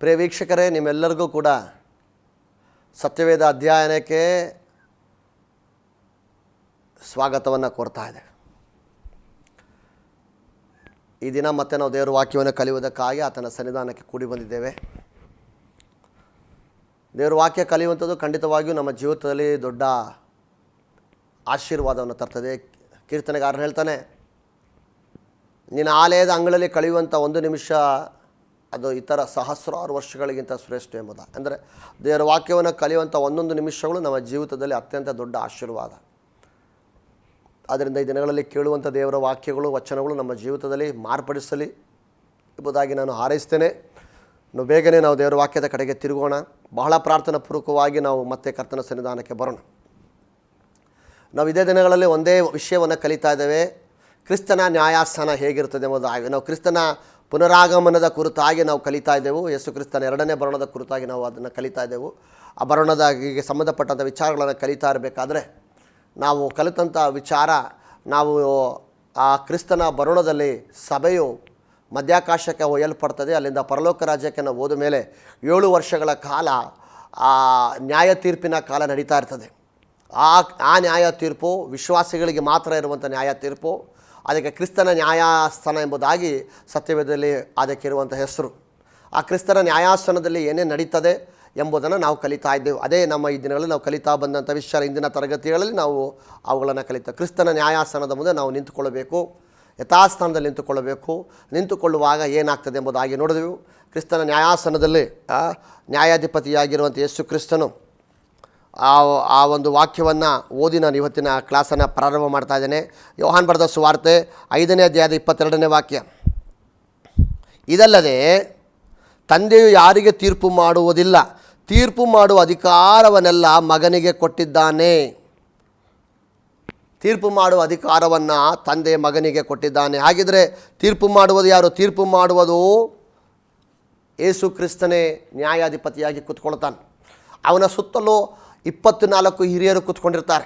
ಪ್ರಿಯ ವೀಕ್ಷಕರೇ, ನಿಮ್ಮೆಲ್ಲರಿಗೂ ಕೂಡ ಸತ್ಯವೇದ ಅಧ್ಯಯನಕ್ಕೆ ಸ್ವಾಗತವನ್ನು ಕೋರ್ತಾ ಇದೆ. ಈ ದಿನ ಮತ್ತೆ ನಾವು ದೇವರ ವಾಕ್ಯವನ್ನು ಕಲಿಯುವುದಕ್ಕಾಗಿ ಆತನ ಸನ್ನಿಧಾನಕ್ಕೆ ಕೂಡಿ ಬಂದಿದ್ದೇವೆ. ದೇವರ ವಾಕ್ಯ ಕಲಿಯುವಂಥದ್ದು ಖಂಡಿತವಾಗಿಯೂ ನಮ್ಮ ಜೀವಿತದಲ್ಲಿ ದೊಡ್ಡ ಆಶೀರ್ವಾದವನ್ನು ತರ್ತದೆ. ಕೀರ್ತನೆಗಾರರು ಹೇಳ್ತಾನೆ, ನಿನ್ನ ಆಲಯದ ಅಂಗಳಲ್ಲಿ ಕಳೆಯುವಂಥ ಒಂದು ನಿಮಿಷ ಅದು ಇತರ ಸಹಸ್ರಾರು ವರ್ಷಗಳಿಗಿಂತ ಶ್ರೇಷ್ಠ ಎಂಬುದು. ಅಂದರೆ ದೇವರ ವಾಕ್ಯವನ್ನು ಕಲಿಯುವಂಥ ಒಂದೊಂದು ನಿಮಿಷಗಳು ನಮ್ಮ ಜೀವಿತದಲ್ಲಿ ಅತ್ಯಂತ ದೊಡ್ಡ ಆಶೀರ್ವಾದ. ಆದ್ದರಿಂದ ಈ ದಿನಗಳಲ್ಲಿ ಕೇಳುವಂಥ ದೇವರ ವಾಕ್ಯಗಳು, ವಚನಗಳು ನಮ್ಮ ಜೀವಿತದಲ್ಲಿ ಮಾರ್ಪಡಿಸಲಿ ಎಂಬುದಾಗಿ ನಾನು ಹಾರೈಸ್ತೇನೆ. ಇನ್ನು ಬೇಗನೆ ನಾವು ದೇವರ ವಾಕ್ಯದ ಕಡೆಗೆ ತಿರುಗೋಣ. ಬಹಳ ಪ್ರಾರ್ಥನಾ ಪೂರ್ವಕವಾಗಿ ನಾವು ಮತ್ತೆ ಕರ್ತನ ಸನ್ನಿಧಾನಕ್ಕೆ ಬರೋಣ. ನಾವು ಇದೇ ದಿನಗಳಲ್ಲಿ ಒಂದೇ ವಿಷಯವನ್ನು ಕಲಿತಾ ಇದ್ದೇವೆ, ಕ್ರಿಸ್ತನ ನ್ಯಾಯಾಸ್ಥಾನ ಹೇಗಿರ್ತದೆ ಎಂಬುದಾಗಿ. ನಾವು ಕ್ರಿಸ್ತನ ಪುನರಾಗಮನದ ಕುರಿತಾಗಿ ನಾವು ಕಲಿತಾ ಇದ್ದೆವು. ಯೇಸು ಕ್ರಿಸ್ತನ ಎರಡನೇ ಬರಣದ ಕುರಿತಾಗಿ ನಾವು ಅದನ್ನು ಕಲಿತಾ ಇದ್ದೆವು. ಆ ಬರಣದಾಗಿಗೆ ಸಂಬಂಧಪಟ್ಟಂಥ ವಿಚಾರಗಳನ್ನು ಕಲಿತಾ ಇರಬೇಕಾದ್ರೆ ನಾವು ಕಲಿತಂಥ ವಿಚಾರ, ನಾವು ಆ ಕ್ರಿಸ್ತನ ಬರಣದಲ್ಲಿ ಸಭೆಯು ಮಧ್ಯಾಕಾಶಕ್ಕೆ ಒಯ್ಯಲ್ಪಡ್ತದೆ. ಅಲ್ಲಿಂದ ಪರಲೋಕ ರಾಜ್ಯಕ್ಕೆ ನಾವು ಹೋದ ಮೇಲೆ 7 ವರ್ಷಗಳ ಕಾಲ ಆ ನ್ಯಾಯ ತೀರ್ಪಿನ ಕಾಲ ನಡೀತಾ ಇರ್ತದೆ. ಆ ನ್ಯಾಯ ತೀರ್ಪು ವಿಶ್ವಾಸಿಗಳಿಗೆ ಮಾತ್ರ ಇರುವಂಥ ನ್ಯಾಯ ತೀರ್ಪು. ಅದಕ್ಕೆ ಕ್ರಿಸ್ತನ ನ್ಯಾಯಾಸ್ಥಾನ ಎಂಬುದಾಗಿ ಸತ್ಯವೇದದಲ್ಲಿ ಅದಕ್ಕಿರುವಂಥ ಹೆಸರು. ಆ ಕ್ರಿಸ್ತನ ನ್ಯಾಯಾಸ್ಥಾನದಲ್ಲಿ ಏನೇನು ನಡೀತದೆ ಎಂಬುದನ್ನು ನಾವು ಕಲಿತಾ ಇದ್ದೇವೆ. ಅದೇ ನಮ್ಮ ಈ ದಿನಗಳಲ್ಲಿ ನಾವು ಕಲಿತಾ ಬಂದಂಥ ವಿಷಯ. ಇಂದಿನ ತರಗತಿಗಳಲ್ಲಿ ನಾವು ಅವುಗಳನ್ನು ಕಲಿತಾ, ಕ್ರಿಸ್ತನ ನ್ಯಾಯಾಸ್ಥಾನದ ಮುಂದೆ ನಾವು ನಿಂತುಕೊಳ್ಳಬೇಕು, ಯಥಾಸ್ಥಾನದಲ್ಲಿ ನಿಂತುಕೊಳ್ಳುವಾಗ ಏನಾಗ್ತದೆ ಎಂಬುದಾಗಿ ನೋಡಿದೆವು. ಕ್ರಿಸ್ತನ ನ್ಯಾಯಾಸನದಲ್ಲಿ ನ್ಯಾಯಾಧಿಪತಿಯಾಗಿರುವಂಥ ಯೇಸು ಕ್ರಿಸ್ತನು ಆ ಒಂದು ವಾಕ್ಯವನ್ನು ಓದಿ ನಾನು ಇವತ್ತಿನ ಕ್ಲಾಸನ್ನು ಪ್ರಾರಂಭ ಮಾಡ್ತಾ ಇದ್ದೇನೆ. ಯೋಹಾನ್ ಬರೆದ ಸುವಾರ್ತೆ 5ನೇ ಅಧ್ಯಾಯದ 22ನೇ ವಾಕ್ಯ. ಇದಲ್ಲದೆ ತಂದೆಯು ಯಾರಿಗೆ ತೀರ್ಪು ಮಾಡುವುದಿಲ್ಲ, ತೀರ್ಪು ಮಾಡುವ ಅಧಿಕಾರವನ್ನೆಲ್ಲ ಮಗನಿಗೆ ಕೊಟ್ಟಿದ್ದಾನೆ. ತೀರ್ಪು ಮಾಡುವ ಅಧಿಕಾರವನ್ನು ತಂದೆ ಮಗನಿಗೆ ಕೊಟ್ಟಿದ್ದಾನೆ. ಹಾಗಿದ್ರೆ ತೀರ್ಪು ಮಾಡುವುದು ಯಾರು? ತೀರ್ಪು ಮಾಡುವುದು ಯೇಸು ಕ್ರಿಸ್ತನೇ ನ್ಯಾಯಾಧಿಪತಿಯಾಗಿ ಕೂತ್ಕೊಳ್ತಾನೆ. ಅವನ ಸುತ್ತಲೂ 24 ಹಿರಿಯರು ಕೂತ್ಕೊಂಡಿರ್ತಾರೆ.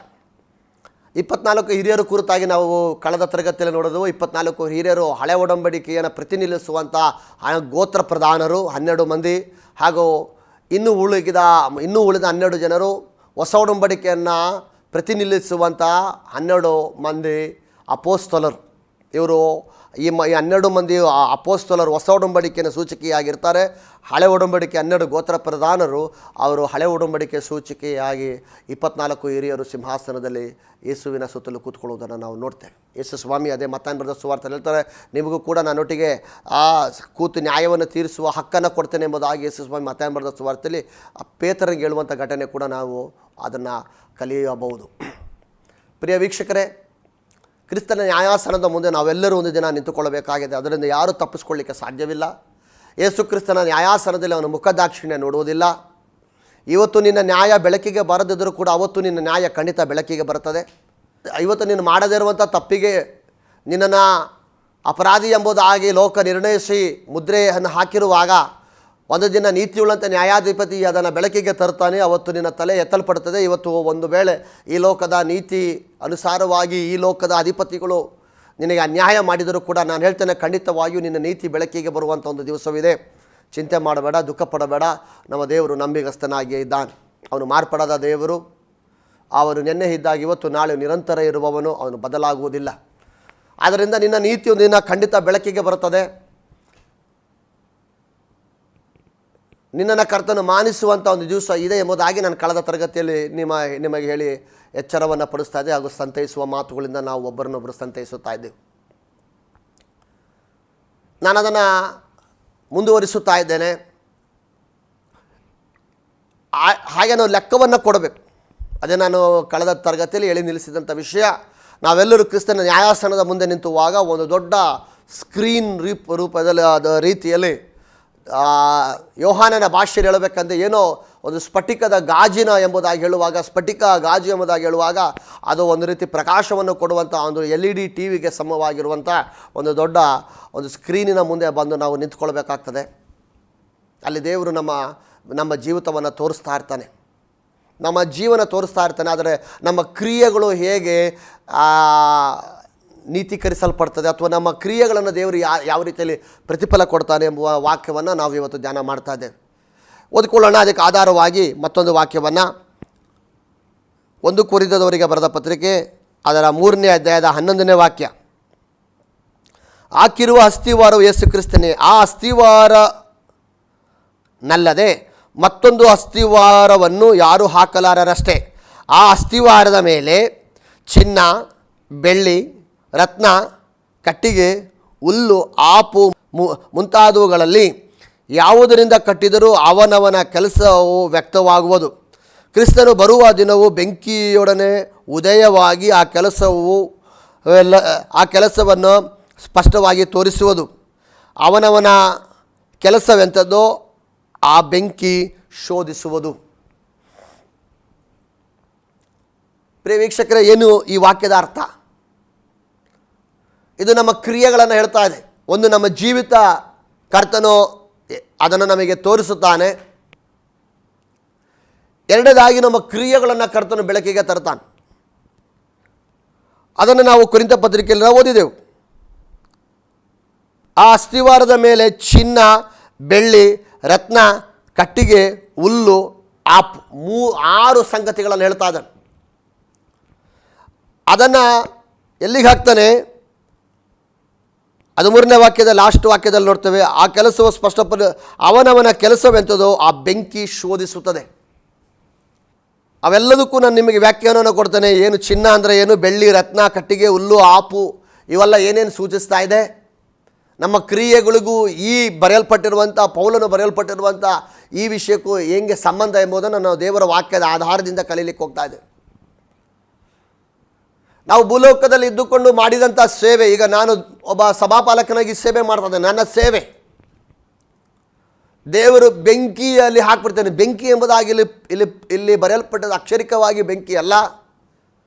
24 ಹಿರಿಯರು ಕುರಿತಾಗಿ ನಾವು ಕಳೆದ ತರಗತಿಯಲ್ಲಿ ನೋಡೋದು. 24 ಹಿರಿಯರು ಹಳೆ ಒಡಂಬಡಿಕೆಯನ್ನು ಪ್ರತಿನಿಧಿಸುವಂಥ ಗೋತ್ರ ಪ್ರಧಾನರು 12 ಮಂದಿ, ಹಾಗೂ ಇನ್ನೂ ಉಳಿದ 12 ಜನರು ಹೊಸ ಒಡಂಬಡಿಕೆಯನ್ನು ಪ್ರತಿನಿಧಿಸುವಂಥ 12 ಮಂದಿ ಅಪೋಸ್ತಲರು. ಇವರು ಈ 12 ಮಂದಿ ಅಪೋಸ್ತಲರು ಹೊಸ ಒಡಂಬಡಿಕೆಯನ್ನು ಸೂಚಿಕೆಯಾಗಿರ್ತಾರೆ. ಹಳೆ ಒಡಂಬಡಿಕೆ 12 ಗೋತ್ರ ಪ್ರಧಾನರು, ಅವರು ಹಳೆ ಒಡಂಬಡಿಕೆ ಸೂಚಿಕೆಯಾಗಿ 24 ಹಿರಿಯರು ಸಿಂಹಾಸನದಲ್ಲಿ ಯೇಸುವಿನ ಸುತ್ತಲೂ ಕೂತ್ಕೊಳ್ಳುವುದನ್ನು ನಾವು ನೋಡ್ತೇವೆ. ಯೇಸು ಸ್ವಾಮಿ ಅದೇ ಮತ್ತಾಯನ ಬರೆದ ಸುವಾರ್ತೆಯಲ್ಲಿ ಹೇಳ್ತಾರೆ, ನಿಮಗೂ ಕೂಡ ನನ್ನೊಟ್ಟಿಗೆ ಕೂತು ನ್ಯಾಯವನ್ನು ತೀರಿಸುವ ಹಕ್ಕನ್ನು ಕೊಡ್ತೇನೆ ಎಂಬುದಾಗಿ ಯೇಸು ಸ್ವಾಮಿ ಮತ್ತಾಯನ ಬರೆದ ಸುವಾರ್ತೆಯಲ್ಲಿ ಪೇತ್ರನಿಗೆ ಹೇಳುವಂಥ ಘಟನೆ ಕೂಡ ನಾವು ಅದನ್ನು ಕಲಿಯಬಹುದು. ಪ್ರಿಯ ವೀಕ್ಷಕರೇ, ಕ್ರಿಸ್ತನ ನ್ಯಾಯಾಸನದ ಮುಂದೆ ನಾವೆಲ್ಲರೂ ಒಂದು ದಿನ ನಿಂತುಕೊಳ್ಳಬೇಕಾಗಿದೆ. ಅದರಿಂದ ಯಾರೂ ತಪ್ಪಿಸ್ಕೊಳ್ಳಿಕ್ಕೆ ಸಾಧ್ಯವಿಲ್ಲ. ಯೇಸು ಕ್ರಿಸ್ತನ ನ್ಯಾಯಾಸನದಲ್ಲಿ ಅವನ ಮುಖದಾಕ್ಷಿಣ್ಯ ನೋಡುವುದಿಲ್ಲ. ಇವತ್ತು ನಿನ್ನ ನ್ಯಾಯ ಬೆಳಕಿಗೆ ಬರದಿದ್ದರೂ ಕೂಡ ಅವತ್ತು ನಿನ್ನ ನ್ಯಾಯ ಖಂಡಿತ ಬೆಳಕಿಗೆ ಬರುತ್ತದೆ. ಇವತ್ತು ನೀನು ಮಾಡದೇ ಇರುವಂಥ ತಪ್ಪಿಗೆ ನಿನ್ನನ್ನು ಅಪರಾಧಿ ಎಂಬುದಾಗಿ ಲೋಕ ನಿರ್ಣಯಿಸಿ ಮುದ್ರೆಯನ್ನು ಹಾಕಿರುವಾಗ ಒಂದು ದಿನ ನೀತಿಯುಳ್ಳಂಥ ನ್ಯಾಯಾಧಿಪತಿ ಅದನ್ನು ಬೆಳಕಿಗೆ ತರ್ತಾನೆ. ಅವತ್ತು ನಿನ್ನ ತಲೆ ಎತ್ತಲ್ಪಡುತ್ತದೆ. ಇವತ್ತು ಒಂದು ವೇಳೆ ಈ ಲೋಕದ ನೀತಿ ಅನುಸಾರವಾಗಿ ಈ ಲೋಕದ ಅಧಿಪತಿಗಳು ನಿನಗೆ ಅನ್ಯಾಯ ಮಾಡಿದರೂ ಕೂಡ ನಾನು ಹೇಳ್ತೇನೆ, ಖಂಡಿತವಾಗಿಯೂ ನಿನ್ನ ನೀತಿ ಬೆಳಕಿಗೆ ಬರುವಂಥ ಒಂದು ದಿವಸವಿದೆ. ಚಿಂತೆ ಮಾಡಬೇಡ, ದುಃಖ ಪಡಬೇಡ. ನಮ್ಮ ದೇವರು ನಂಬಿಗಸ್ತನಾಗಿಯೇ ಇದ್ದಾನೆ. ಅವನು ಮಾರ್ಪಡದ ದೇವರು. ಅವನು ನೆನ್ನೆ ಇದ್ದಾಗ ಇವತ್ತು ನಾಳೆ ನಿರಂತರ ಇರುವವನು. ಅವನು ಬದಲಾಗುವುದಿಲ್ಲ. ಆದ್ದರಿಂದ ನಿನ್ನ ನೀತಿ ಒಂದು ದಿನ ಖಂಡಿತ ಬೆಳಕಿಗೆ ಬರುತ್ತದೆ. ನಿನ್ನನ್ನು ಕರ್ತನು ಮಾನಿಸುವಂಥ ಒಂದು ದಿವಸ ಇದೆ ಎಂಬುದಾಗಿ ನಾನು ಕಳೆದ ತರಗತಿಯಲ್ಲಿ ನಿಮಗೆ ಹೇಳಿ ಎಚ್ಚರವನ್ನು ಪಡಿಸ್ತಾ ಇದ್ದೆ. ಹಾಗೂ ಸಂತೈಸುವ ಮಾತುಗಳಿಂದ ನಾವು ಒಬ್ಬರನ್ನೊಬ್ಬರು ಸಂತೈಸುತ್ತಾ ಇದ್ದೇವೆ. ನಾನು ಅದನ್ನು ಮುಂದುವರಿಸುತ್ತಾ ಇದ್ದೇನೆ. ಹಾಗೆ ನಾವು ಲೆಕ್ಕವನ್ನು ಕೊಡಬೇಕು. ಅದೇ ನಾನು ಕಳೆದ ತರಗತಿಯಲ್ಲಿ ಹೇಳಿ ನಿಲ್ಲಿಸಿದಂಥ ವಿಷಯ. ನಾವೆಲ್ಲರೂ ಕ್ರಿಸ್ತನ ನ್ಯಾಯಾಸನದ ಮುಂದೆ ನಿಂತುವಾಗ ಒಂದು ದೊಡ್ಡ ಸ್ಕ್ರೀನ್ ರೂಪದಲ್ಲಿ ರೀತಿಯಲ್ಲಿ ಯೋಹಾನನ ಭಾಷೆಯಲ್ಲಿ ಹೇಳಬೇಕಂದ್ರೆ ಏನೋ ಒಂದು ಸ್ಫಟಿಕದ ಗಾಜಿನ ಎಂಬುದಾಗಿ ಹೇಳುವಾಗ, ಸ್ಫಟಿಕ ಗಾಜು ಎಂಬುದಾಗಿ ಹೇಳುವಾಗ ಅದು ಒಂದು ರೀತಿ ಪ್ರಕಾಶವನ್ನು ಕೊಡುವಂಥ ಒಂದು LED ಟಿವಿಗೆ ಸಮವಾಗಿರುವಂಥ ಒಂದು ದೊಡ್ಡ ಒಂದು ಸ್ಕ್ರೀನಿನ ಮುಂದೆ ಬಂದು ನಾವು ನಿಂತ್ಕೊಳ್ಬೇಕಾಗ್ತದೆ. ಅಲ್ಲಿ ದೇವರು ನಮ್ಮ ಜೀವಿತವನ್ನು ತೋರಿಸ್ತಾ ಇರ್ತಾನೆ, ನಮ್ಮ ಜೀವನ ತೋರಿಸ್ತಾ ಇರ್ತಾನೆ. ಆದರೆ ನಮ್ಮ ಕ್ರಿಯೆಗಳು ಹೇಗೆ ನೀತೀಕರಿಸಲ್ಪಡ್ತದೆ ಅಥವಾ ನಮ್ಮ ಕ್ರಿಯೆಗಳನ್ನು ದೇವರು ಯಾವ ರೀತಿಯಲ್ಲಿ ಪ್ರತಿಫಲ ಕೊಡ್ತಾನೆ ಎಂಬುವ ವಾಕ್ಯವನ್ನು ನಾವು ಇವತ್ತು ಧ್ಯಾನ ಮಾಡ್ತಾ ಇದ್ದೇವೆ. ಓದ್ಕೊಳ್ಳೋಣ. ಅದಕ್ಕೆ ಆಧಾರವಾಗಿ ಮತ್ತೊಂದು ವಾಕ್ಯವನ್ನು 1 ಕೊರಿಂಥದವರಿಗೆ ಬರೆದ ಪತ್ರಿಕೆ ಅದರ 3ನೇ ಅಧ್ಯಾಯದ 11ನೇ ವಾಕ್ಯ. ಹಾಕಿರುವ ಅಸ್ತಿವಾರವು ಯೇಸು ಕ್ರಿಸ್ತನೇ, ಆ ಅಸ್ತಿವಾರನಲ್ಲದೆ ಮತ್ತೊಂದು ಅಸ್ತಿವಾರವನ್ನು ಯಾರೂ ಹಾಕಲಾರರಷ್ಟೇ. ಆ ಅಸ್ತಿವಾರದ ಮೇಲೆ ಚಿನ್ನ, ಬೆಳ್ಳಿ, ರತ್ನ, ಕಟ್ಟಿಗೆ, ಹುಲ್ಲು, ಆಪು ಮುಂತಾದವುಗಳಲ್ಲಿ ಯಾವುದರಿಂದ ಕಟ್ಟಿದರೂ ಅವನವನ ಕೆಲಸವು ವ್ಯಕ್ತವಾಗುವುದು. ಕ್ರಿಸ್ತನು ಬರುವ ದಿನವು ಬೆಂಕಿಯೊಡನೆ ಉದಯವಾಗಿ ಆ ಕೆಲಸವನ್ನು ಸ್ಪಷ್ಟವಾಗಿ ತೋರಿಸುವುದು. ಅವನವನ ಕೆಲಸವೆಂಥದ್ದೋ ಆ ಬೆಂಕಿ ಶೋಧಿಸುವುದು. ಪ್ರಿಯ ವೀಕ್ಷಕರೇ, ಏನು ಈ ವಾಕ್ಯದ ಅರ್ಥ? ಇದು ನಮ್ಮ ಕ್ರಿಯೆಗಳನ್ನು ಹೇಳ್ತಾ ಇದೆ. ಒಂದು, ನಮ್ಮ ಜೀವಿತ ಕರ್ತನು ಅದನ್ನು ನಮಗೆ ತೋರಿಸುತ್ತಾನೆ. ಎರಡನೇದಾಗಿ ನಮ್ಮ ಕ್ರಿಯೆಗಳನ್ನು ಕರ್ತನು ಬೆಳಕಿಗೆ ತರ್ತಾನೆ. ಅದನ್ನು ನಾವು ಕೊರಿಂಥ ಪತ್ರಿಕೆಯಲ್ಲಿ ನಾವು ಓದಿದೆವು. ಆ ಅಸ್ತಿವಾರದ ಮೇಲೆ ಚಿನ್ನ, ಬೆಳ್ಳಿ, ರತ್ನ, ಕಟ್ಟಿಗೆ, ಹುಲ್ಲು, ಆಪ್ 6 ಸಂಗತಿಗಳನ್ನು ಹೇಳ್ತಾ ಇದ್ದಾನೆ. ಅದನ್ನು ಎಲ್ಲಿಗೆ ಹಾಕ್ತಾನೆ? 13ನೇ ವಾಕ್ಯದ ಲಾಸ್ಟ್ ವಾಕ್ಯದಲ್ಲಿ ನೋಡ್ತೇವೆ. ಆ ಕೆಲಸವು ಅವನವನ ಕೆಲಸವೆಂಥದೋ ಆ ಬೆಂಕಿ ಶೋಧಿಸುತ್ತದೆ. ಅವೆಲ್ಲದಕ್ಕೂ ನಾನು ನಿಮಗೆ ವ್ಯಾಖ್ಯಾನವನ್ನು ಕೊಡ್ತೇನೆ. ಏನು ಚಿನ್ನ ಅಂದರೆ ಏನು, ಬೆಳ್ಳಿ, ರತ್ನ, ಕಟ್ಟಿಗೆ, ಹುಲ್ಲು, ಆಪು ಇವೆಲ್ಲ ಏನೇನು ಸೂಚಿಸ್ತಾ ಇದೆ, ನಮ್ಮ ಕ್ರಿಯೆಗಳಿಗೂ ಈ ಬರೆಯಲ್ಪಟ್ಟಿರುವಂಥ ಪೌಲನು ಬರೆಯಲ್ಪಟ್ಟಿರುವಂಥ ಈ ವಿಷಯಕ್ಕೂ ಹೆಂಗೆ ಸಂಬಂಧ ಎಂಬುದನ್ನು ನಾವು ದೇವರ ವಾಕ್ಯದ ಆಧಾರದಿಂದ ಕಲೀಲಿಕ್ಕೆ ಹೋಗ್ತಾ ಇದ್ದೇವೆ. ನಾವು ಭೂಲೋಕದಲ್ಲಿ ಇದ್ದುಕೊಂಡು ಮಾಡಿದಂಥ ಸೇವೆ, ಈಗ ನಾನು ಒಬ್ಬ ಸಭಾಪಾಲಕನಾಗಿ ಸೇವೆ ಮಾಡ್ತಾ ನನ್ನ ಸೇವೆ ದೇವರು ಬೆಂಕಿಯಲ್ಲಿ ಹಾಕ್ಬಿಡ್ತೇನೆ. ಬೆಂಕಿ ಎಂಬುದಾಗಿ ಇಲ್ಲಿ ಬರೆಯಲ್ಪಟ್ಟದ್ದು ಅಕ್ಷರಿಕವಾಗಿ ಬೆಂಕಿ ಅಲ್ಲ.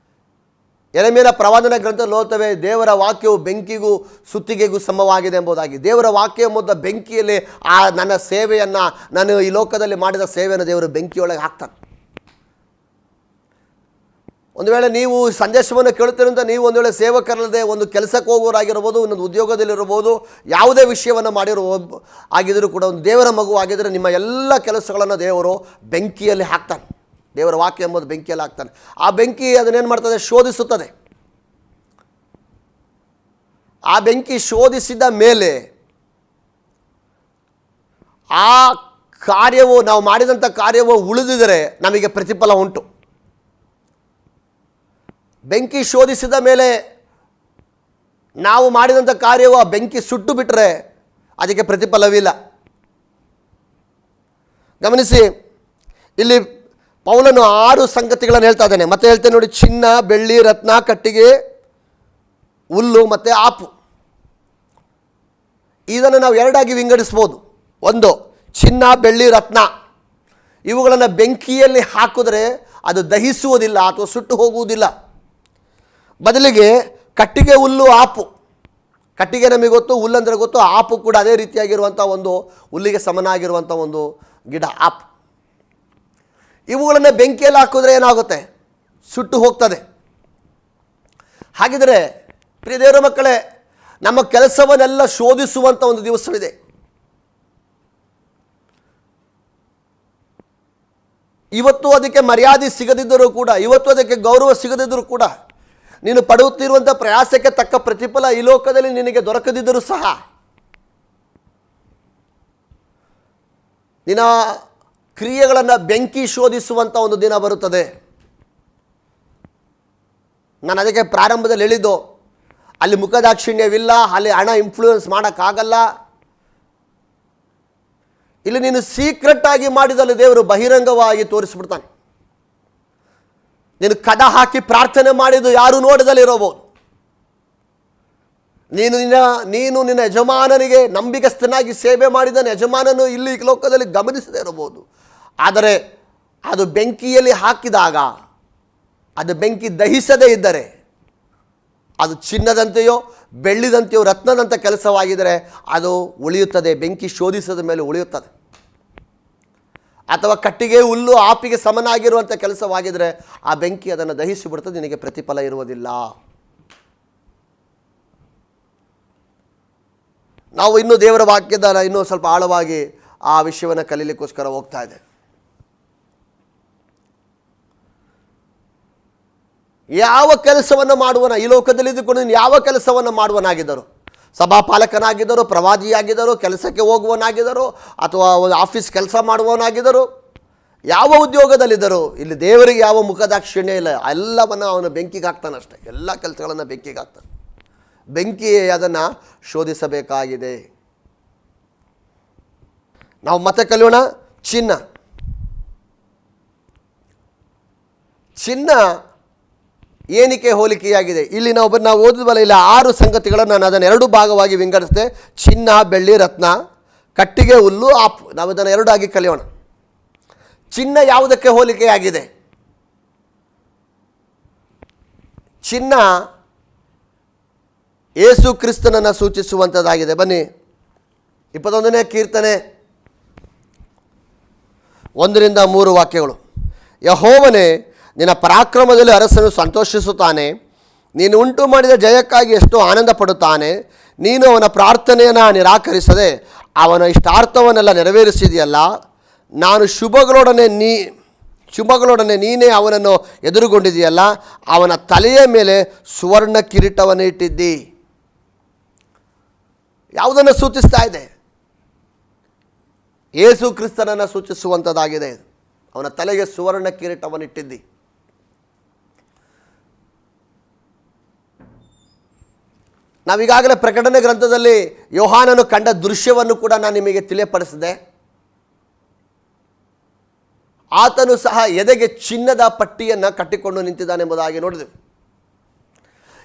ಯೆರೆಮೀಯನ ಪ್ರವಾದನ ಗ್ರಂಥದಲ್ಲಿ ಓದ್ತೇವೆ, ದೇವರ ವಾಕ್ಯವು ಬೆಂಕಿಗೂ ಸುತ್ತಿಗೆಗೂ ಸಮವಾಗಿದೆ ಎಂಬುದಾಗಿ. ದೇವರ ವಾಕ್ಯ ಎಂಬುದ ಬೆಂಕಿಯಲ್ಲಿ ನನ್ನ ಸೇವೆಯನ್ನು, ನಾನು ಈ ಲೋಕದಲ್ಲಿ ಮಾಡಿದ ಸೇವೆಯನ್ನು ದೇವರು ಬೆಂಕಿಯೊಳಗೆ ಹಾಕ್ತಾನೆ. ಒಂದು ವೇಳೆ ನೀವು ಸಂದೇಶವನ್ನು ಕೇಳುತ್ತೀರಿ ಅಂತ ನೀವು ಒಂದು ವೇಳೆ ಸೇವಕರಲ್ಲದೆ ಒಂದು ಕೆಲಸಕ್ಕೆ ಹೋಗೋರಾಗಿರ್ಬೋದು, ಇನ್ನೊಂದು ಉದ್ಯೋಗದಲ್ಲಿರ್ಬೋದು, ಯಾವುದೇ ವಿಷಯವನ್ನು ಆಗಿದ್ದರೂ ಕೂಡ ಒಂದು ದೇವರ ಮಗು ಆಗಿದ್ದರೆ ನಿಮ್ಮ ಎಲ್ಲ ಕೆಲಸಗಳನ್ನು ದೇವರು ಬೆಂಕಿಯಲ್ಲಿ ಹಾಕ್ತಾನೆ. ದೇವರ ವಾಕ್ಯ ಎಂಬುದು ಬೆಂಕಿಯಲ್ಲಿ ಹಾಕ್ತಾನೆ. ಆ ಬೆಂಕಿ ಅದನ್ನೇನು ಮಾಡ್ತದೆ? ಶೋಧಿಸುತ್ತದೆ. ಆ ಬೆಂಕಿ ಶೋಧಿಸಿದ ಮೇಲೆ ಆ ಕಾರ್ಯವು, ನಾವು ಮಾಡಿದಂಥ ಕಾರ್ಯವು ಉಳಿದಿದ್ದರೆ ನಮಗೆ ಪ್ರತಿಫಲ ಉಂಟು. ಬೆಂಕಿ ಶೋಧಿಸಿದ ಮೇಲೆ ನಾವು ಮಾಡಿದಂಥ ಕಾರ್ಯವು ಆ ಬೆಂಕಿ ಸುಟ್ಟು ಬಿಟ್ಟರೆ ಅದಕ್ಕೆ ಪ್ರತಿಫಲವಿಲ್ಲ. ಗಮನಿಸಿ, ಇಲ್ಲಿ ಪೌಲನು 6 ಸಂಗತಿಗಳನ್ನು ಹೇಳ್ತಾ ಇದ್ದಾನೆ. ಮತ್ತೆ ಹೇಳ್ತೇನೆ ನೋಡಿ, ಚಿನ್ನ, ಬೆಳ್ಳಿ, ರತ್ನ, ಕಟ್ಟಿಗೆ, ಹುಲ್ಲು ಮತ್ತು ಆಪು. ಇದನ್ನು ನಾವು ಎರಡಾಗಿ ವಿಂಗಡಿಸ್ಬೋದು. ಒಂದು, ಚಿನ್ನ, ಬೆಳ್ಳಿ, ರತ್ನ ಇವುಗಳನ್ನು ಬೆಂಕಿಯಲ್ಲಿ ಹಾಕಿದ್ರೆ ಅದು ದಹಿಸುವುದಿಲ್ಲ ಅಥವಾ ಸುಟ್ಟು ಹೋಗುವುದಿಲ್ಲ. ಬದಲಿಗೆ ಕಟ್ಟಿಗೆ, ಹುಲ್ಲು, ಆಪು. ಕಟ್ಟಿಗೆ ನಮಗೆ ಗೊತ್ತು, ಹುಲ್ಲಂದರೆ ಗೊತ್ತು, ಆಪು ಕೂಡ ಅದೇ ರೀತಿಯಾಗಿರುವಂಥ ಒಂದು ಹುಲ್ಲಿಗೆ ಸಮನಾಗಿರುವಂಥ ಒಂದು ಗಿಡ ಆಪು. ಇವುಗಳನ್ನು ಬೆಂಕಿಯಲ್ಲಿ ಹಾಕಿದ್ರೆ ಏನಾಗುತ್ತೆ? ಸುಟ್ಟು ಹೋಗ್ತದೆ. ಹಾಗಿದ್ರೆ ಪ್ರಿಯ ದೇವರ ಮಕ್ಕಳೇ, ನಮ್ಮ ಕೆಲಸವನ್ನೆಲ್ಲ ಶೋಧಿಸುವಂಥ ಒಂದು ದಿವಸವಿದೆ. ಇವತ್ತು ಅದಕ್ಕೆ ಮರ್ಯಾದೆ ಸಿಗದಿದ್ದರೂ ಕೂಡ, ಇವತ್ತು ಅದಕ್ಕೆ ಗೌರವ ಸಿಗದಿದ್ದರೂ ಕೂಡ, ನೀನು ಪಡೆಯುತ್ತಿರುವಂಥ ಪ್ರಯಾಸಕ್ಕೆ ತಕ್ಕ ಪ್ರತಿಫಲ ಈ ಲೋಕದಲ್ಲಿ ನಿನಗೆ ದೊರಕದಿದ್ದರೂ ಸಹ ನಿನ್ನ ಕ್ರಿಯೆಗಳನ್ನು ಬೆಂಕಿ ಶೋಧಿಸುವಂಥ ಒಂದು ದಿನ ಬರುತ್ತದೆ. ನಾನು ಅದಕ್ಕೆ ಪ್ರಾರಂಭದಲ್ಲಿ ಹೇಳಿದ್ದು, ಅಲ್ಲಿ ಮುಖದಾಕ್ಷಿಣ್ಯವಿಲ್ಲ, ಅಲ್ಲಿ ಹಣ ಇನ್ಫ್ಲೂಯೆನ್ಸ್ ಮಾಡೋಕ್ಕಾಗಲ್ಲ. ಇಲ್ಲಿ ನೀನು ಸೀಕ್ರೆಟ್ ಆಗಿ ಮಾಡಿದಲ್ಲಿ ದೇವರು ಬಹಿರಂಗವಾಗಿ ತೋರಿಸ್ಬಿಡ್ತಾನೆ. ನೀನು ಕದ ಹಾಕಿ ಪ್ರಾರ್ಥನೆ ಮಾಡಿದ್ದು ಯಾರು ನೋಡದಲ್ಲಿರಬಹುದು. ನೀನು ನಿನ್ನ ಯಜಮಾನನಿಗೆ ನಂಬಿಕಸ್ಥನಾಗಿ ಸೇವೆ ಮಾಡಿದ ಯಜಮಾನನು ಇಲ್ಲಿ ಲೋಕದಲ್ಲಿ ಗಮನಿಸದೇ ಇರಬಹುದು. ಆದರೆ ಅದು ಬೆಂಕಿಯಲ್ಲಿ ಹಾಕಿದಾಗ, ಅದು ಬೆಂಕಿ ದಹಿಸದೇ ಇದ್ದರೆ, ಅದು ಚಿನ್ನದಂತೆಯೋ ಬೆಳ್ಳಿದಂತೆಯೋ ರತ್ನದಂಥ ಕೆಲಸವಾಗಿದ್ದರೆ ಅದು ಉಳಿಯುತ್ತದೆ, ಬೆಂಕಿ ಶೋಧಿಸದ ಮೇಲೆ ಉಳಿಯುತ್ತದೆ. ಅಥವಾ ಕಟ್ಟಿಗೆ, ಹುಲ್ಲು, ಆಪಿಗೆ ಸಮನಾಗಿರುವಂಥ ಕೆಲಸವಾಗಿದ್ದರೆ ಆ ಬೆಂಕಿ ಅದನ್ನು ದಹಿಸಿಬಿಡ್ತದೆ, ನಿನಗೆ ಪ್ರತಿಫಲ ಇರುವುದಿಲ್ಲ. ನಾವು ಇನ್ನೂ ದೇವರ ವಾಕ್ಯದ ಇನ್ನೂ ಸ್ವಲ್ಪ ಆಳವಾಗಿ ಆ ವಿಷಯವನ್ನು ಕಲೀಲಿಕ್ಕೋಸ್ಕರ ಹೋಗ್ತಾ ಇದೆ. ಯಾವ ಕೆಲಸವನ್ನು ಮಾಡುವನ, ಈ ಲೋಕದಲ್ಲಿ ಇದ್ದುಕೊಂಡು ಯಾವ ಕೆಲಸವನ್ನು ಮಾಡುವನಾಗಿದ್ದರು, ಸಭಾಪಾಲಕನಾಗಿದ್ದರು, ಪ್ರವಾದಿಯಾಗಿದ್ದರು, ಕೆಲಸಕ್ಕೆ ಹೋಗುವನಾಗಿದ್ದರು, ಅಥವಾ ಒಂದು ಆಫೀಸ್ ಕೆಲಸ ಮಾಡುವವನಾಗಿದ್ದರು, ಯಾವ ಉದ್ಯೋಗದಲ್ಲಿದ್ದರು, ಇಲ್ಲಿ ದೇವರಿಗೆ ಯಾವ ಮುಖದಾಕ್ಷಿಣ್ಯ ಇಲ್ಲ. ಎಲ್ಲವನ್ನು ಅವನು ಬೆಂಕಿಗೆ ಹಾಕ್ತಾನಷ್ಟೆ. ಎಲ್ಲ ಕೆಲಸಗಳನ್ನು ಬೆಂಕಿಗೆ ಹಾಕ್ತಾನೆ. ಬೆಂಕಿಯೇ ಅದನ್ನು ಶೋಧಿಸಬೇಕಾಗಿದೆ. ನಾವು ಮತ್ತೆ ಕಲಿಯೋಣ. ಚಿನ್ನ ಏನಕ್ಕೆ ಹೋಲಿಕೆಯಾಗಿದೆ? ಇಲ್ಲಿ ನಾವು ಓದಿದ್ವಲ್ಲ, ಇಲ್ಲ 6 ಸಂಗತಿಗಳನ್ನು ನಾನು ಅದನ್ನು 2 ಭಾಗವಾಗಿ ವಿಂಗಡಿಸಿದೆ. ಚಿನ್ನ, ಬೆಳ್ಳಿ, ರತ್ನ, ಕಟ್ಟಿಗೆ, ಹುಲ್ಲು, ಆಪು. ನಾವು ಅದನ್ನು 2 ಆಗಿ ಕಲಿಯೋಣ. ಚಿನ್ನ ಯಾವುದಕ್ಕೆ ಹೋಲಿಕೆಯಾಗಿದೆ? ಚಿನ್ನ ಯೇಸು ಕ್ರಿಸ್ತನನ್ನು ಸೂಚಿಸುವಂಥದ್ದಾಗಿದೆ. ಬನ್ನಿ, 21ನೇ ಕೀರ್ತನೆ 1-3 ವಾಕ್ಯಗಳು. ಯೆಹೋವನೇ, ನಿನ್ನ ಪರಾಕ್ರಮದಲ್ಲಿ ಅರಸನು ಸಂತೋಷಿಸುತ್ತಾನೆ. ನೀನು ಉಂಟು ಮಾಡಿದ ಜಯಕ್ಕಾಗಿ ಎಷ್ಟೋ ಆನಂದ ಪಡುತ್ತಾನೆ. ನೀನು ಅವನ ಪ್ರಾರ್ಥನೆಯನ್ನು ನಿರಾಕರಿಸದೆ ಅವನ ಇಷ್ಟಾರ್ಥವನ್ನೆಲ್ಲ ನೆರವೇರಿಸಿದೆಯಲ್ಲ. ನಾನು ಶುಭಗಳೊಡನೆ ನೀನೇ ಅವನನ್ನು ಎದುರುಗೊಂಡಿದೆಯಲ್ಲ. ಅವನ ತಲೆಯ ಮೇಲೆ ಸುವರ್ಣ ಕಿರೀಟವನ್ನು ಇಟ್ಟಿದ್ದಿ. ಯಾವುದನ್ನು ಸೂಚಿಸ್ತಾ ಇದೆ? ಯೇಸು ಕ್ರಿಸ್ತನನ್ನು ಸೂಚಿಸುವಂಥದ್ದಾಗಿದೆ. ಅವನ ತಲೆಗೆ ಸುವರ್ಣ ಕಿರೀಟವನ್ನು ಇಟ್ಟಿದ್ದಿ. ನಾವೀಗಾಗಲೇ ಪ್ರಕಟಣೆ ಗ್ರಂಥದಲ್ಲಿ ಯೋಹಾನನು ಕಂಡ ದೃಶ್ಯವನ್ನು ಕೂಡ ನಾನು ನಿಮಗೆ ತಿಳಿಯಪಡಿಸಿದೆ. ಆತನು ಸಹ ಎದೆಗೆ ಚಿನ್ನದ ಪಟ್ಟಿಯನ್ನು ಕಟ್ಟಿಕೊಂಡು ನಿಂತಿದ್ದಾನೆಂಬುದಾಗಿ ನೋಡಿದೆವು.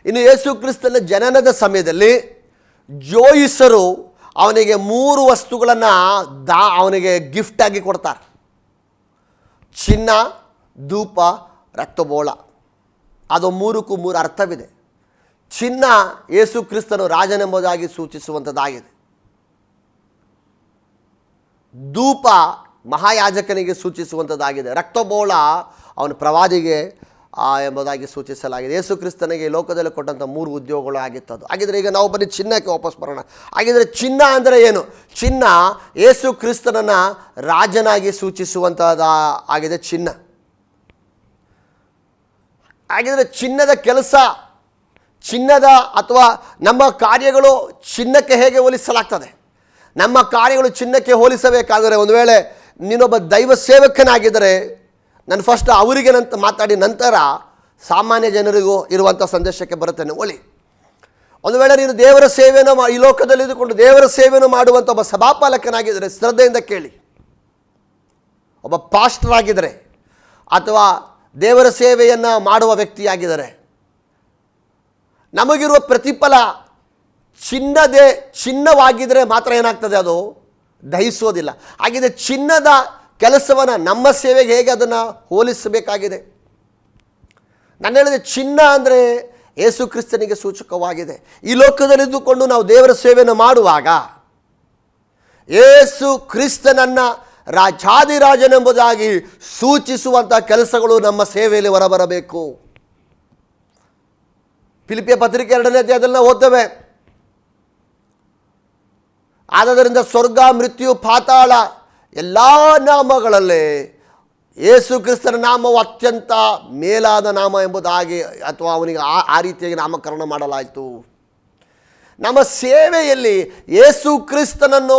ಇನ್ನು ಯೇಸು ಕ್ರಿಸ್ತನ ಜನನದ ಸಮಯದಲ್ಲಿ ಜೋಯಿಸರು ಅವನಿಗೆ 3 ವಸ್ತುಗಳನ್ನು ಅವನಿಗೆ ಗಿಫ್ಟ್ ಆಗಿ ಕೊಡ್ತಾರೆ. ಚಿನ್ನ, ಧೂಪ, ರಕ್ತಬೋಳ. ಅದು 3ಕ್ಕೂ 3 ಅರ್ಥವಿದೆ. ಚಿನ್ನ ಯೇಸು ಕ್ರಿಸ್ತನು ರಾಜನೆಂಬುದಾಗಿ ಸೂಚಿಸುವಂಥದ್ದಾಗಿದೆ. ಧೂಪ ಮಹಾಯಾಜಕನಿಗೆ ಸೂಚಿಸುವಂಥದ್ದಾಗಿದೆ. ರಕ್ತಬೋಳ ಅವನ ಪ್ರವಾದಿಗೆ ಎಂಬುದಾಗಿ ಸೂಚಿಸಲಾಗಿದೆ. ಯೇಸು ಕ್ರಿಸ್ತನಿಗೆ ಲೋಕದಲ್ಲಿ ಕೊಟ್ಟಂಥ 3 ಉದ್ಯೋಗಗಳು ಆಗಿತ್ತದು. ಹಾಗಿದ್ರೆ ಈಗ ನಾವು ಬನ್ನಿ ಚಿನ್ನಕ್ಕೆ ವಾಪಸ್ ಬರೋಣ. ಹಾಗಿದ್ರೆ ಚಿನ್ನ ಅಂದರೆ ಏನು? ಚಿನ್ನ ಯೇಸು ಕ್ರಿಸ್ತನನ್ನು ರಾಜನಾಗಿ ಸೂಚಿಸುವಂಥದ್ದು ಆಗಿದೆ ಚಿನ್ನ. ಹಾಗಿದ್ರೆ ಚಿನ್ನದ ಕೆಲಸ, ಚಿನ್ನದ ಅಥವಾ ನಮ್ಮ ಕಾರ್ಯಗಳು ಚಿನ್ನಕ್ಕೆ ಹೇಗೆ ಹೋಲಿಸಲಾಗ್ತದೆ? ನಮ್ಮ ಕಾರ್ಯಗಳು ಚಿನ್ನಕ್ಕೆ ಹೋಲಿಸಬೇಕಾದರೆ, ಒಂದು ವೇಳೆ ನೀನೊಬ್ಬ ದೈವ ಸೇವಕನಾಗಿದ್ದರೆ ನಾನು ಫಸ್ಟ್ ಅವರಿಗೆ ಮಾತಾಡಿ ನಂತರ ಸಾಮಾನ್ಯ ಜನರಿಗೂ ಇರುವಂಥ ಸಂದೇಶಕ್ಕೆ ಬರುತ್ತೇನೆ. ಒಳ್ಳೆ, ಒಂದು ವೇಳೆ ನೀನು ದೇವರ ಸೇವೆಯನ್ನು ಈ ಲೋಕದಲ್ಲಿ ಇದ್ದುಕೊಂಡು ದೇವರ ಸೇವೆಯನ್ನು ಮಾಡುವಂಥ ಒಬ್ಬ ಸಭಾಪಾಲಕನಾಗಿದ್ದರೆ ಶ್ರದ್ಧೆಯಿಂದ ಕೇಳಿ. ಒಬ್ಬ ಪಾಸ್ಟರ್ ಆಗಿದ್ದರೆ ಅಥವಾ ದೇವರ ಸೇವೆಯನ್ನು ಮಾಡುವ ವ್ಯಕ್ತಿಯಾಗಿದ್ದರೆ ನಮಗಿರುವ ಪ್ರತಿಫಲ ಚಿನ್ನವಾಗಿದ್ದರೆ ಮಾತ್ರ ಏನಾಗ್ತದೆ? ಅದು ದಹಿಸೋದಿಲ್ಲ. ಹಾಗಿದೆ ಚಿನ್ನದ ಕೆಲಸವನ್ನು ನಮ್ಮ ಸೇವೆಗೆ ಹೇಗೆ ಅದನ್ನು ಹೋಲಿಸಬೇಕಾಗಿದೆ? ನಾನು ಹೇಳಿದೆ, ಚಿನ್ನ ಅಂದರೆ ಯೇಸು ಕ್ರಿಸ್ತನಿಗೆ ಸೂಚಕವಾಗಿದೆ. ಈ ಲೋಕದಲ್ಲಿದ್ದುಕೊಂಡು ನಾವು ದೇವರ ಸೇವೆಯನ್ನು ಮಾಡುವಾಗ ಯೇಸು ಕ್ರಿಸ್ತನನ್ನು ರಾಜಾದಿರಾಜನೆಂಬುದಾಗಿ ಸೂಚಿಸುವಂಥ ಕೆಲಸಗಳು ನಮ್ಮ ಸೇವೆಯಲ್ಲಿ ಹೊರಬರಬೇಕು. ಫಿಲಿಪಿಯ ಪತ್ರಿಕೆ 2ನೇ ಅಧ್ಯಾಯದಲ್ಲಿ ಓದ್ತೇವೆ. ಆದ್ದರಿಂದ ಸ್ವರ್ಗ, ಮೃತ್ಯು, ಪಾತಾಳ ಎಲ್ಲ ನಾಮಗಳಲ್ಲಿ ಯೇಸು ಕ್ರಿಸ್ತನ ನಾಮವು ಅತ್ಯಂತ ಮೇಲಾದ ನಾಮ ಎಂಬುದಾಗಿ, ಅಥವಾ ಅವನಿಗೆ ಆ ರೀತಿಯಾಗಿ ನಾಮಕರಣ ಮಾಡಲಾಯಿತು. ನಮ್ಮ ಸೇವೆಯಲ್ಲಿ ಯೇಸು ಕ್ರಿಸ್ತನನ್ನು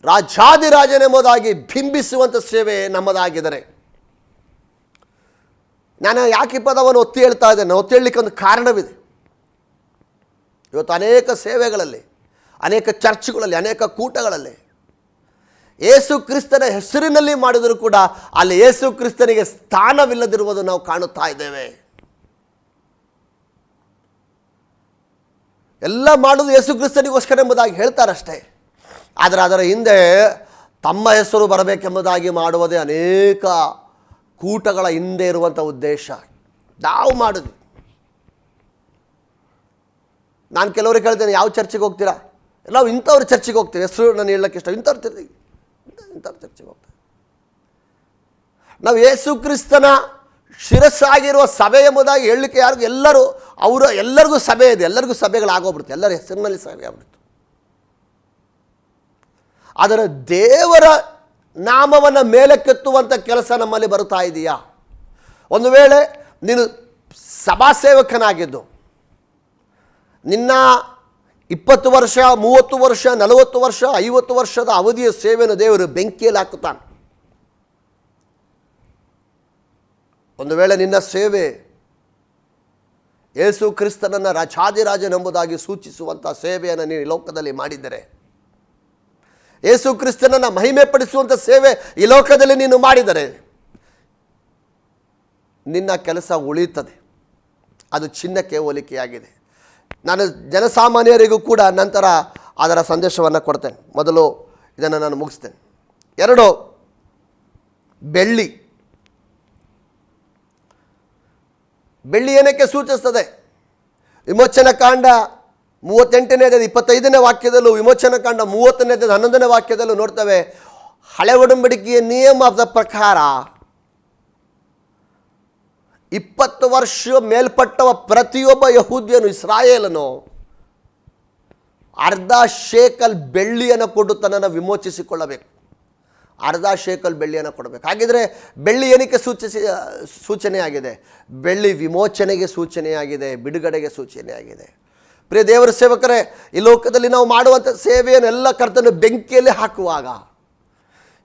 ರಾಜಾದಿರಾಜನೆಂಬುದಾಗಿ ಬಿಂಬಿಸುವಂಥ ಸೇವೆ ನಮ್ಮದಾಗಿದ್ದರೆ, ನಾನು ಯಾಕೆ ಪದವನ್ನು ಒತ್ತಿ ಹೇಳ್ತಾ ಇದ್ದೇನೆ? ಒತ್ತಿ ಹೇಳಲಿಕ್ಕೆ ಒಂದು ಕಾರಣವಿದೆ. ಇವತ್ತು ಅನೇಕ ಸೇವೆಗಳಲ್ಲಿ, ಅನೇಕ ಚರ್ಚ್ಗಳಲ್ಲಿ, ಅನೇಕ ಕೂಟಗಳಲ್ಲಿ ಯೇಸು ಕ್ರಿಸ್ತನ ಹೆಸರಿನಲ್ಲಿ ಮಾಡಿದರೂ ಕೂಡ ಅಲ್ಲಿ ಯೇಸು ಕ್ರಿಸ್ತನಿಗೆ ಸ್ಥಾನವಿಲ್ಲದಿರುವುದು ನಾವು ಕಾಣುತ್ತಾ ಇದ್ದೇವೆ. ಎಲ್ಲ ಮಾಡೋದು ಯೇಸು ಕ್ರಿಸ್ತನಿಗೋಸ್ಕರ ಎಂಬುದಾಗಿ ಹೇಳ್ತಾರಷ್ಟೇ. ಆದರೆ ಅದರ ಹಿಂದೆ ತಮ್ಮ ಹೆಸರು ಬರಬೇಕೆಂಬುದಾಗಿ ಮಾಡುವುದೇ ಅನೇಕ ಕೂಟಗಳ ಹಿಂದೆ ಇರುವಂಥ ಉದ್ದೇಶ. ನಾವು ಮಾಡಿದ್ವಿ. ನಾನು ಕೆಲವರಿಗೆ ಹೇಳ್ತೇನೆ, ಯಾವ ಚರ್ಚಿಗೆ ಹೋಗ್ತೀರಾ? ನಾವು ಇಂಥವ್ರ ಚರ್ಚಿಗೆ ಹೋಗ್ತೀವಿ. ಹೆಸರು ನಾನು ಹೇಳಕ್ಕೆ ಇಷ್ಟ. ಇಂಥವ್ರ ಚರ್ಚಿಗೆ ಹೋಗ್ತೀವಿ. ನಾವು ಯೇಸು ಕ್ರಿಸ್ತನ ಶಿರಸ್ಸಾಗಿರುವ ಸಭೆ ಎಂಬುದಾಗಿ ಹೇಳಲಿಕ್ಕೆ ಯಾರಿಗೂ, ಎಲ್ಲರಿಗೂ ಸಭೆ ಇದೆ, ಎಲ್ಲರಿಗೂ ಸಭೆಗಳಾಗೋಗ್ಬಿಡುತ್ತೆ, ಎಲ್ಲರ ಹೆಸರಿನಲ್ಲಿ ಸಭೆ ಆಗ್ಬಿಡುತ್ತೆ. ಅದರ ದೇವರ ನಾಮವನ್ನು ಮೇಲಕ್ಕೆತ್ತುವಂಥ ಕೆಲಸ ನಮ್ಮಲ್ಲಿ ಬರ್ತಾ ಇದೆಯಾ? ಒಂದು ವೇಳೆ ನೀನು ಸಭಾ ಸೇವಕನಾಗಿದ್ದು ನಿನ್ನ 20 ವರ್ಷ 30 ವರ್ಷ 40 ವರ್ಷ 50 ವರ್ಷದ ಅವಧಿಯ ಸೇವೆಯನ್ನು ದೇವರು ಬೆಂಕಿಯಲ್ಲಿ ಹಾಕುತ್ತಾನೆ. ಒಂದು ವೇಳೆ ನಿನ್ನ ಸೇವೆ ಯೇಸು ಕ್ರಿಸ್ತನನ್ನು ರಾಜಾದಿರಾಜನೆಂಬುದಾಗಿ ಸೂಚಿಸುವಂಥ ಸೇವೆಯನ್ನು ನೀನು ಈ ಲೋಕದಲ್ಲಿ ಮಾಡಿದರೆ, ಯೇಸು ಕ್ರಿಸ್ತನನ್ನು ಮಹಿಮೆ ಪಡಿಸುವಂಥ ಸೇವೆ ಈ ಲೋಕದಲ್ಲಿ ನೀನು ಮಾಡಿದರೆ ನಿನ್ನ ಕೆಲಸ ಉಳಿಯುತ್ತದೆ. ಅದು ಚಿನ್ನಕ್ಕೆ ಹೋಲಿಕೆಯಾಗಿದೆ. ನಾನು ಜನಸಾಮಾನ್ಯರಿಗೂ ಕೂಡ ನಂತರ ಅದರ ಸಂದೇಶವನ್ನು ಕೊಡ್ತೇನೆ. ಮೊದಲು ಇದನ್ನು ನಾನು ಮುಗಿಸ್ತೇನೆ. 2, ಬೆಳ್ಳಿ. ಬೆಳ್ಳಿ ಏನಕ್ಕೆ ಸೂಚಿಸ್ತದೆ? ವಿಮೋಚನ ಕಾಂಡ 38ನೇ 25ನೇ ವಾಕ್ಯದಲ್ಲೂ, ವಿಮೋಚನ ಕಾಂಡ 30ನೇ 11ನೇ ವಾಕ್ಯದಲ್ಲೂ ನೋಡ್ತೇವೆ. ಹಳೆ ಒಡಂಬಡಿಕೆಯ ನಿಯಮದ ಪ್ರಕಾರ 20 ವರ್ಷ ಮೇಲ್ಪಟ್ಟವ ಪ್ರತಿಯೊಬ್ಬ ಯಹೂದ್ಯನು, ಇಸ್ರಾಯೇಲನು ಅರ್ಧ ಶೇಕಲ್ ಬೆಳ್ಳಿಯನ್ನು ಕೊಟ್ಟು ತನ್ನನ್ನು ವಿಮೋಚಿಸಿಕೊಳ್ಳಬೇಕು. ಅರ್ಧ ಶೇಕಲ್ ಬೆಳ್ಳಿಯನ್ನು ಕೊಡಬೇಕು. ಹಾಗಿದ್ರೆ ಬೆಳ್ಳಿ ಏನಕ್ಕೆ ಸೂಚನೆಯಾಗಿದೆ? ಬೆಳ್ಳಿ ವಿಮೋಚನೆಗೆ ಸೂಚನೆಯಾಗಿದೆ, ಬಿಡುಗಡೆಗೆ ಸೂಚನೆಯಾಗಿದೆ. ಪ್ರಿಯ ದೇವರ ಸೇವಕರೇ, ಈ ಲೋಕದಲ್ಲಿ ನಾವು ಮಾಡುವಂಥ ಸೇವೆಯನ್ನೆಲ್ಲ ಕರ್ತನು ಬೆಂಕಿಯಲ್ಲಿ ಹಾಕುವಾಗ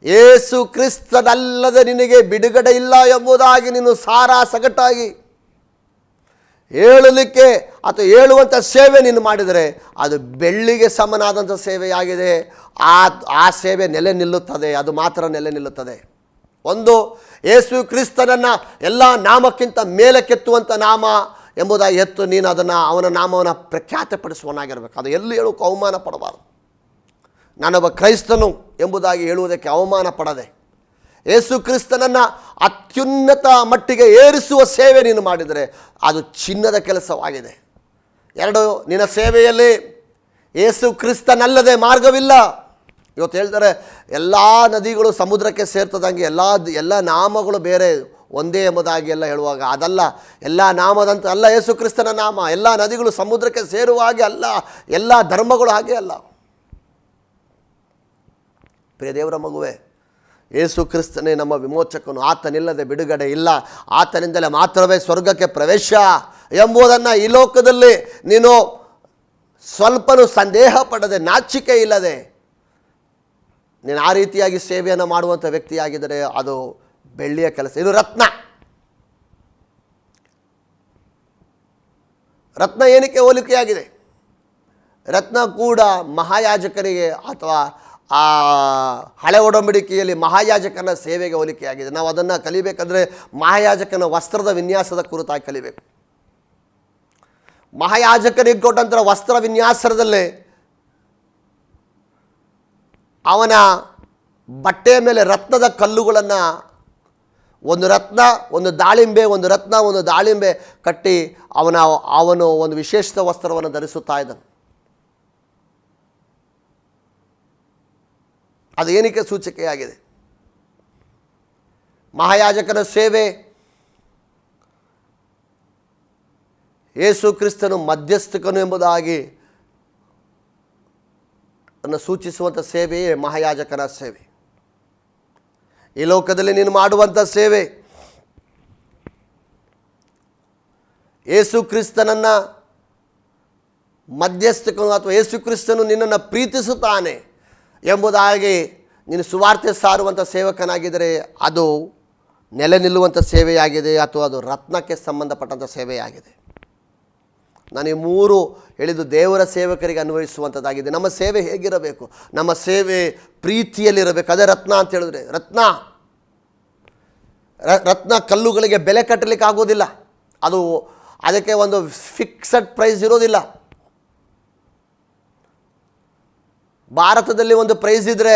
ಯೇಸು ಕ್ರಿಸ್ತನಲ್ಲದೆ ನಿನಗೆ ಬಿಡುಗಡೆ ಇಲ್ಲ ಎಂಬುದಾಗಿ ನೀನು ಸಗಟಾಗಿ ಹೇಳಲಿಕ್ಕೆ ಅಥವಾ ಹೇಳುವಂಥ ಸೇವೆ ನೀನು ಮಾಡಿದರೆ ಅದು ಬೆಳ್ಳಿಗೆ ಸಮನಾದಂಥ ಸೇವೆಯಾಗಿದೆ. ಆ ಸೇವೆ ನೆಲೆ ನಿಲ್ಲುತ್ತದೆ, ಅದು ಮಾತ್ರ ನೆಲೆ ನಿಲ್ಲುತ್ತದೆ. ಒಂದು, ಯೇಸು ಕ್ರಿಸ್ತನನ್ನು ಎಲ್ಲ ನಾಮಕ್ಕಿಂತ ಮೇಲಕ್ಕೆತ್ತುವಂಥ ನಾಮ ಎಂಬುದಾಗಿ ಎತ್ತು ನೀನು ಅದನ್ನು, ಅವನ ನಾಮವನ್ನು ಪ್ರಖ್ಯಾತಪಡಿಸುವನಾಗಿರಬೇಕು. ಅದು ಎಲ್ಲಿ ಹೇಳೋಕೆ ಅವಮಾನ ಪಡಬಾರದು. ನಾನೊಬ್ಬ ಕ್ರೈಸ್ತನು ಎಂಬುದಾಗಿ ಹೇಳುವುದಕ್ಕೆ ಅವಮಾನ ಪಡದೆ ಯೇಸು ಕ್ರಿಸ್ತನನ್ನು ಅತ್ಯುನ್ನತ ಮಟ್ಟಿಗೆ ಏರಿಸುವ ಸೇವೆ ನೀನು ಮಾಡಿದರೆ ಅದು ಚಿನ್ನದ ಕೆಲಸವಾಗಿದೆ. 2, ನಿನ್ನ ಸೇವೆಯಲ್ಲಿ ಯೇಸು ಕ್ರಿಸ್ತನಲ್ಲದೆ ಮಾರ್ಗವಿಲ್ಲ. ಇವತ್ತು ಹೇಳ್ತಾರೆ ಎಲ್ಲ ನದಿಗಳು ಸಮುದ್ರಕ್ಕೆ ಸೇರ್ತದಂಗೆ ಎಲ್ಲ ನಾಮಗಳು ಬೇರೆ ಒಂದೇ ಎಂಬುದಾಗಿ ಎಲ್ಲ ಹೇಳುವಾಗ ಅದಲ್ಲ. ಎಲ್ಲ ನಾಮದಂತ ಅಲ್ಲ ಯೇಸು ಕ್ರಿಸ್ತನ ನಾಮ. ಎಲ್ಲ ನದಿಗಳು ಸಮುದ್ರಕ್ಕೆ ಸೇರುವ ಹಾಗೆ ಅಲ್ಲ, ಎಲ್ಲ ಧರ್ಮಗಳು ಹಾಗೆ ಅಲ್ಲ. ಪ್ರಿಯ ದೇವರ ಮಗುವೆ, ಯೇಸು ಕ್ರಿಸ್ತನೇ ನಮ್ಮ ವಿಮೋಚಕನು. ಆತನಿಲ್ಲದೆ ಬಿಡುಗಡೆ ಇಲ್ಲ. ಆತನಿಂದಲೇ ಮಾತ್ರವೇ ಸ್ವರ್ಗಕ್ಕೆ ಪ್ರವೇಶ ಎಂಬುದನ್ನು ಈ ಲೋಕದಲ್ಲಿ ನೀನು ಸ್ವಲ್ಪನೂ ಸಂದೇಹ ಪಡದೆ, ನಾಚಿಕೆ ಇಲ್ಲದೆ ನೀನು ಆ ರೀತಿಯಾಗಿ ಸೇವೆಯನ್ನು ಮಾಡುವಂಥ ವ್ಯಕ್ತಿಯಾಗಿದ್ದರೆ ಅದು ಬೆಳ್ಳಿಯ ಕೆಲಸ. ಇದು ರತ್ನ. ರತ್ನ ಏನಕ್ಕೆ ಹೋಲಿಕೆಯಾಗಿದೆ? ರತ್ನ ಕೂಡ ಮಹಾಯಾಜಕನಿಗೆ ಅಥವಾ ಆ ಹಳೆ ಒಡಂಬಡಿಕೆಯಲ್ಲಿ ಮಹಾಯಾಜಕನ ಸೇವೆಗೆ ಹೋಲಿಕೆಯಾಗಿದೆ. ನಾವು ಅದನ್ನು ಕಲಿಬೇಕಂದ್ರೆ ಮಹಾಯಾಜಕನ ವಸ್ತ್ರದ ವಿನ್ಯಾಸದ ಕುರಿತಾಗಿ ಕಲಿಬೇಕು. ಮಹಾಯಾಜಕನಿಗೆ ಕೊಟ್ಟಂಥ ವಸ್ತ್ರ ವಿನ್ಯಾಸದಲ್ಲೇ ಅವನ ಬಟ್ಟೆಯ ಮೇಲೆ ರತ್ನದ ಕಲ್ಲುಗಳನ್ನು, ಒಂದು ರತ್ನ ಒಂದು ದಾಳಿಂಬೆ, ಒಂದು ರತ್ನ ಒಂದು ದಾಳಿಂಬೆ ಕಟ್ಟಿ ಅವನು ಒಂದು ವಿಶೇಷ ವಸ್ತ್ರವನ್ನು ಧರಿಸುತ್ತಾ ಇದ್ದನು. ಅದು ಏನಕ್ಕೆ ಸೂಚಕೆಯಾಗಿದೆ? ಮಹಾಯಾಜಕನ ಸೇವೆ ಯೇಸು ಕ್ರಿಸ್ತನು ಮಧ್ಯಸ್ಥಕನು ಎಂಬುದಾಗಿ ಅನ್ನು ಸೂಚಿಸುವಂಥ ಸೇವೆಯೇ ಮಹಾಯಾಜಕನ ಸೇವೆ. ಈ ಲೋಕದಲ್ಲಿ ನೀನು ಮಾಡುವಂಥ ಸೇವೆ ಯೇಸು ಕ್ರಿಸ್ತನನ್ನು ಮಧ್ಯಸ್ಥಕನು ಅಥವಾ ಯೇಸು ಕ್ರಿಸ್ತನು ನಿನ್ನನ್ನು ಪ್ರೀತಿಸುತ್ತಾನೆ ಎಂಬುದಾಗಿ ನೀನು ಸುವಾರ್ತೆ ಸಾರುವಂಥ ಸೇವಕನಾಗಿದ್ದರೆ ಅದು ನೆಲೆ ನಿಲ್ಲುವಂಥ ಸೇವೆಯಾಗಿದೆ ಅಥವಾ ಅದು ರತ್ನಕ್ಕೆ ಸಂಬಂಧಪಟ್ಟಂಥ ಸೇವೆಯಾಗಿದೆ. ನಾನು ಈ 3 ಹೇಳಿದ್ದು ದೇವರ ಸೇವಕರಿಗೆ ಅನ್ವಯಿಸುವಂಥದ್ದಾಗಿದೆ. ನಮ್ಮ ಸೇವೆ ಹೇಗಿರಬೇಕು? ನಮ್ಮ ಸೇವೆ ಪ್ರೀತಿಯಲ್ಲಿರಬೇಕು. ಅದೇ ರತ್ನ ಅಂತ ಹೇಳಿದ್ರೆ, ರತ್ನ ಕಲ್ಲುಗಳಿಗೆ ಬೆಲೆ ಕಟ್ಟಲಿಕ್ಕೆ ಆಗೋದಿಲ್ಲ. ಅದಕ್ಕೆ ಒಂದು ಫಿಕ್ಸಡ್ ಪ್ರೈಸ್ ಇರೋದಿಲ್ಲ. ಭಾರತದಲ್ಲಿ ಒಂದು ಪ್ರೈಸ್ ಇದ್ದರೆ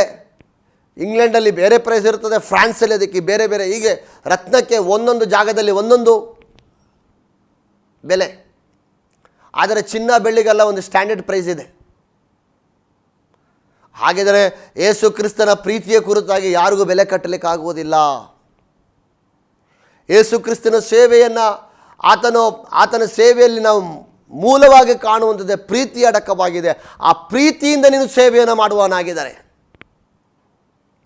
ಇಂಗ್ಲೆಂಡಲ್ಲಿ ಬೇರೆ ಪ್ರೈಸ್ ಇರ್ತದೆ, ಫ್ರಾನ್ಸಲ್ಲಿ ಅದಕ್ಕೆ ಬೇರೆ ಬೇರೆ. ಹೀಗೆ ರತ್ನಕ್ಕೆ ಒಂದೊಂದು ಜಾಗದಲ್ಲಿ ಒಂದೊಂದು ಬೆಲೆ. ಆದರೆ ಚಿನ್ನ ಬೆಳ್ಳಿಗೆಲ್ಲ ಒಂದು ಸ್ಟ್ಯಾಂಡರ್ಡ್ ಪ್ರೈಸ್ ಇದೆ. ಹಾಗಿದ್ದರೆ ಯೇಸು ಕ್ರಿಸ್ತನ ಪ್ರೀತಿಯ ಕುರಿತಾಗಿ ಯಾರಿಗೂ ಬೆಲೆ ಕಟ್ಟಲಿಕ್ಕೆ ಆಗುವುದಿಲ್ಲ. ಯೇಸು ಕ್ರಿಸ್ತನ ಸೇವೆಯನ್ನು ಆತನ ಸೇವೆಯಲ್ಲಿ ನಾವು ಮೂಲವಾಗಿ ಕಾಣುವಂಥದ್ದೇ ಪ್ರೀತಿ ಅಡಕವಾಗಿದೆ. ಆ ಪ್ರೀತಿಯಿಂದ ನೀನು ಸೇವೆಯನ್ನು ಮಾಡುವವನಾಗಿದ್ದಾರೆ.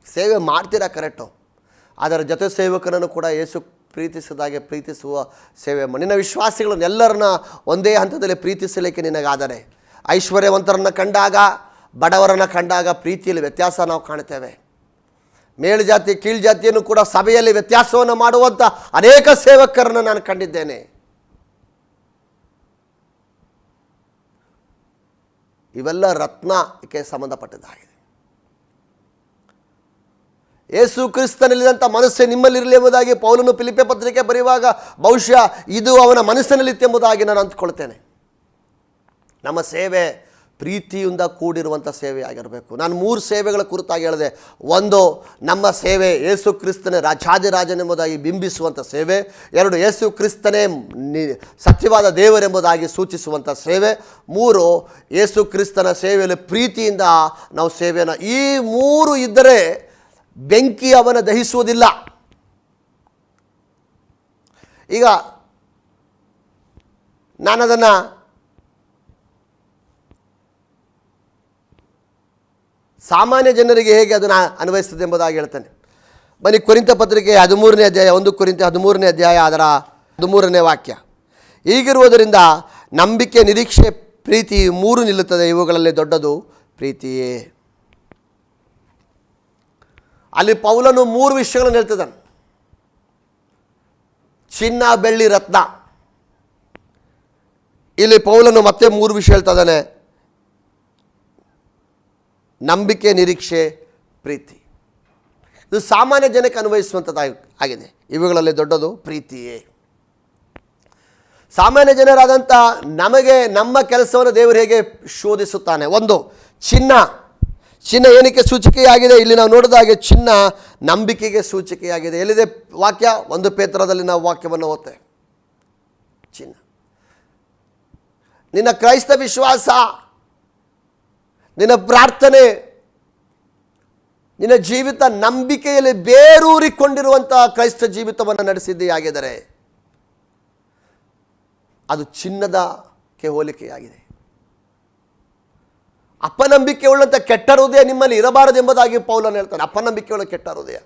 ಸೇವೆ ಮಾಡ್ತೀರಾ ಕರೆಕ್ಟು, ಅದರ ಜೊತೆ ಸೇವಕನನ್ನು ಕೂಡ ಯೇಸು ಪ್ರೀತಿಸಿದಾಗೆ ಪ್ರೀತಿಸುವ ಸೇವೆ ಮಾಡಿ. ನಿನ್ನ ವಿಶ್ವಾಸಿಗಳನ್ನೆಲ್ಲರನ್ನ ಒಂದೇ ಹಂತದಲ್ಲಿ ಪ್ರೀತಿಸಲಿಕ್ಕೆ ನಿನಗಾದರೆ, ಐಶ್ವರ್ಯವಂತರನ್ನು ಕಂಡಾಗ ಬಡವರನ್ನು ಕಂಡಾಗ ಪ್ರೀತಿಯಲ್ಲಿ ವ್ಯತ್ಯಾಸ ನಾವು ಕಾಣ್ತೇವೆ. ಮೇಲ್ಜಾತಿ ಕೀಳ್ಜಾತಿಯನ್ನು ಕೂಡ ಸಭೆಯಲ್ಲಿ ವ್ಯತ್ಯಾಸವನ್ನು ಮಾಡುವಂಥ ಅನೇಕ ಸೇವಕರನ್ನು ನಾನು ಕಂಡಿದ್ದೇನೆ. ಇವೆಲ್ಲ ರತ್ನಕ್ಕೆ ಸಂಬಂಧಪಟ್ಟದ್ದಾಗಿದೆ. ಯೇಸು ಕ್ರಿಸ್ತನಲ್ಲಿದ್ದಂಥ ಮನಸ್ಸೇ ನಿಮ್ಮಲ್ಲಿರಲಿ ಎಂಬುದಾಗಿ ಪೌಲನು ಫಿಲಿಪ್ಪಿ ಪತ್ರಿಕೆ ಬರೆಯುವಾಗ ಬಹುಶಃ ಇದು ಅವನ ಮನಸ್ಸಿನಲ್ಲಿತ್ತು ಎಂಬುದಾಗಿ ನಾನು ಅಂದ್ಕೊಳ್ತೇನೆ. ನಮ್ಮ ಸೇವೆ ಪ್ರೀತಿಯಿಂದ ಕೂಡಿರುವಂಥ ಸೇವೆ ಆಗಿರಬೇಕು. ನಾನು 3 ಸೇವೆಗಳ ಕುರಿತಾಗಿ ಹೇಳಿದೆ. ಒಂದು, ನಮ್ಮ ಸೇವೆ ಯೇಸು ಕ್ರಿಸ್ತನೇ ರಾಜಾದಿರಾಜನೆಂಬುದಾಗಿ ಬಿಂಬಿಸುವಂಥ ಸೇವೆ. 2, ಯೇಸು ಕ್ರಿಸ್ತನೇ ಸತ್ಯವಾದ ದೇವರೆಂಬುದಾಗಿ ಸೂಚಿಸುವಂಥ ಸೇವೆ. 3, ಯೇಸು ಕ್ರಿಸ್ತನ ಸೇವೆಯಲ್ಲಿ ಪ್ರೀತಿಯಿಂದ ನಾವು ಸೇವೆಯನ್ನು, ಈ 3 ಇದ್ದರೆ ಬೆಂಕಿ ಅವನ ದಹಿಸುವುದಿಲ್ಲ. ಈಗ ನಾನದನ್ನು ಸಾಮಾನ್ಯ ಜನರಿಗೆ ಹೇಗೆ ಅದನ್ನು ಅನ್ವಯಿಸ್ತದೆ ಎಂಬುದಾಗಿ ಹೇಳ್ತಾನೆ. ಬನ್ನಿ, ಕೊರಿಂಥ ಪತ್ರಿಕೆ 13ನೇ ಅಧ್ಯಾಯ, 1 ಕೊರಿಂಥ 13ನೇ ಅಧ್ಯಾಯ ಅದರ 13ನೇ ವಾಕ್ಯ. ಹೀಗಿರುವುದರಿಂದ ನಂಬಿಕೆ, ನಿರೀಕ್ಷೆ, ಪ್ರೀತಿ 3 ನಿಲ್ಲುತ್ತದೆ, ಇವುಗಳಲ್ಲಿ ದೊಡ್ಡದು ಪ್ರೀತಿಯೇ. ಅಲ್ಲಿ ಪೌಲನು 3 ವಿಷಯಗಳನ್ನು ಹೇಳ್ತಿದ್ದಾನೆ. ಚಿನ್ನ, ಬೆಳ್ಳಿ, ರತ್ನ. ಇಲ್ಲಿ ಪೌಲನು ಮತ್ತೆ 3 ವಿಷಯ ಹೇಳ್ತಾ ಇದ್ದಾನೆ. ನಂಬಿಕೆ, ನಿರೀಕ್ಷೆ, ಪ್ರೀತಿ. ಇದು ಸಾಮಾನ್ಯ ಜನಕ್ಕೆ ಅನ್ವಯಿಸುವಂಥದ್ದು ಆಗಿದೆ. ಇವುಗಳಲ್ಲಿ ದೊಡ್ಡದು ಪ್ರೀತಿಯೇ. ಸಾಮಾನ್ಯ ಜನರಾದಂಥ ನಮಗೆ ನಮ್ಮ ಕೆಲಸವನ್ನು ದೇವರು ಹೇಗೆ ಶೋಧಿಸುತ್ತಾನೆ. 1, ಚಿನ್ನ. ಚಿನ್ನ ಏನಕ್ಕೆ ಸೂಚಿಕೆಯಾಗಿದೆ? ಇಲ್ಲಿ ನಾವು ನೋಡಿದ ಹಾಗೆ ಚಿನ್ನ ನಂಬಿಕೆಗೆ ಸೂಚಿಕೆಯಾಗಿದೆ. ಎಲ್ಲಿದೆ ವಾಕ್ಯ? 1 ಪೇತ್ರದಲ್ಲಿ ನಾವು ವಾಕ್ಯವನ್ನು ಓದ್ತೇವೆ. ಚಿನ್ನ, ನಿನ್ನ ಕ್ರೈಸ್ತ ವಿಶ್ವಾಸ, ನಿನ್ನ ಪ್ರಾರ್ಥನೆ, ನಿನ್ನ ಜೀವಿತ ನಂಬಿಕೆಯಲ್ಲಿ ಬೇರೂರಿಕೊಂಡಿರುವಂಥ ಕ್ರೈಸ್ತ ಜೀವಿತವನ್ನು ನಡೆಸಿದ್ದೆಯಾಗಿದ್ದರೆ ಅದು ಚಿನ್ನದಕ್ಕೆ ಹೋಲಿಕೆಯಾಗಿದೆ. ಅಪನಂಬಿಕೆ ಉಳ್ಳಂಥ ಕೆಟ್ಟ ಹೃದಯ ನಿಮ್ಮಲ್ಲಿ ಇರಬಾರದೆಂಬುದಾಗಿ ಪೌಲನು ಹೇಳ್ತಾನೆ. ಅಪನಂಬಿಕೆ ಉಳ್ಳ ಕೆಟ್ಟ ಹೃದಯ.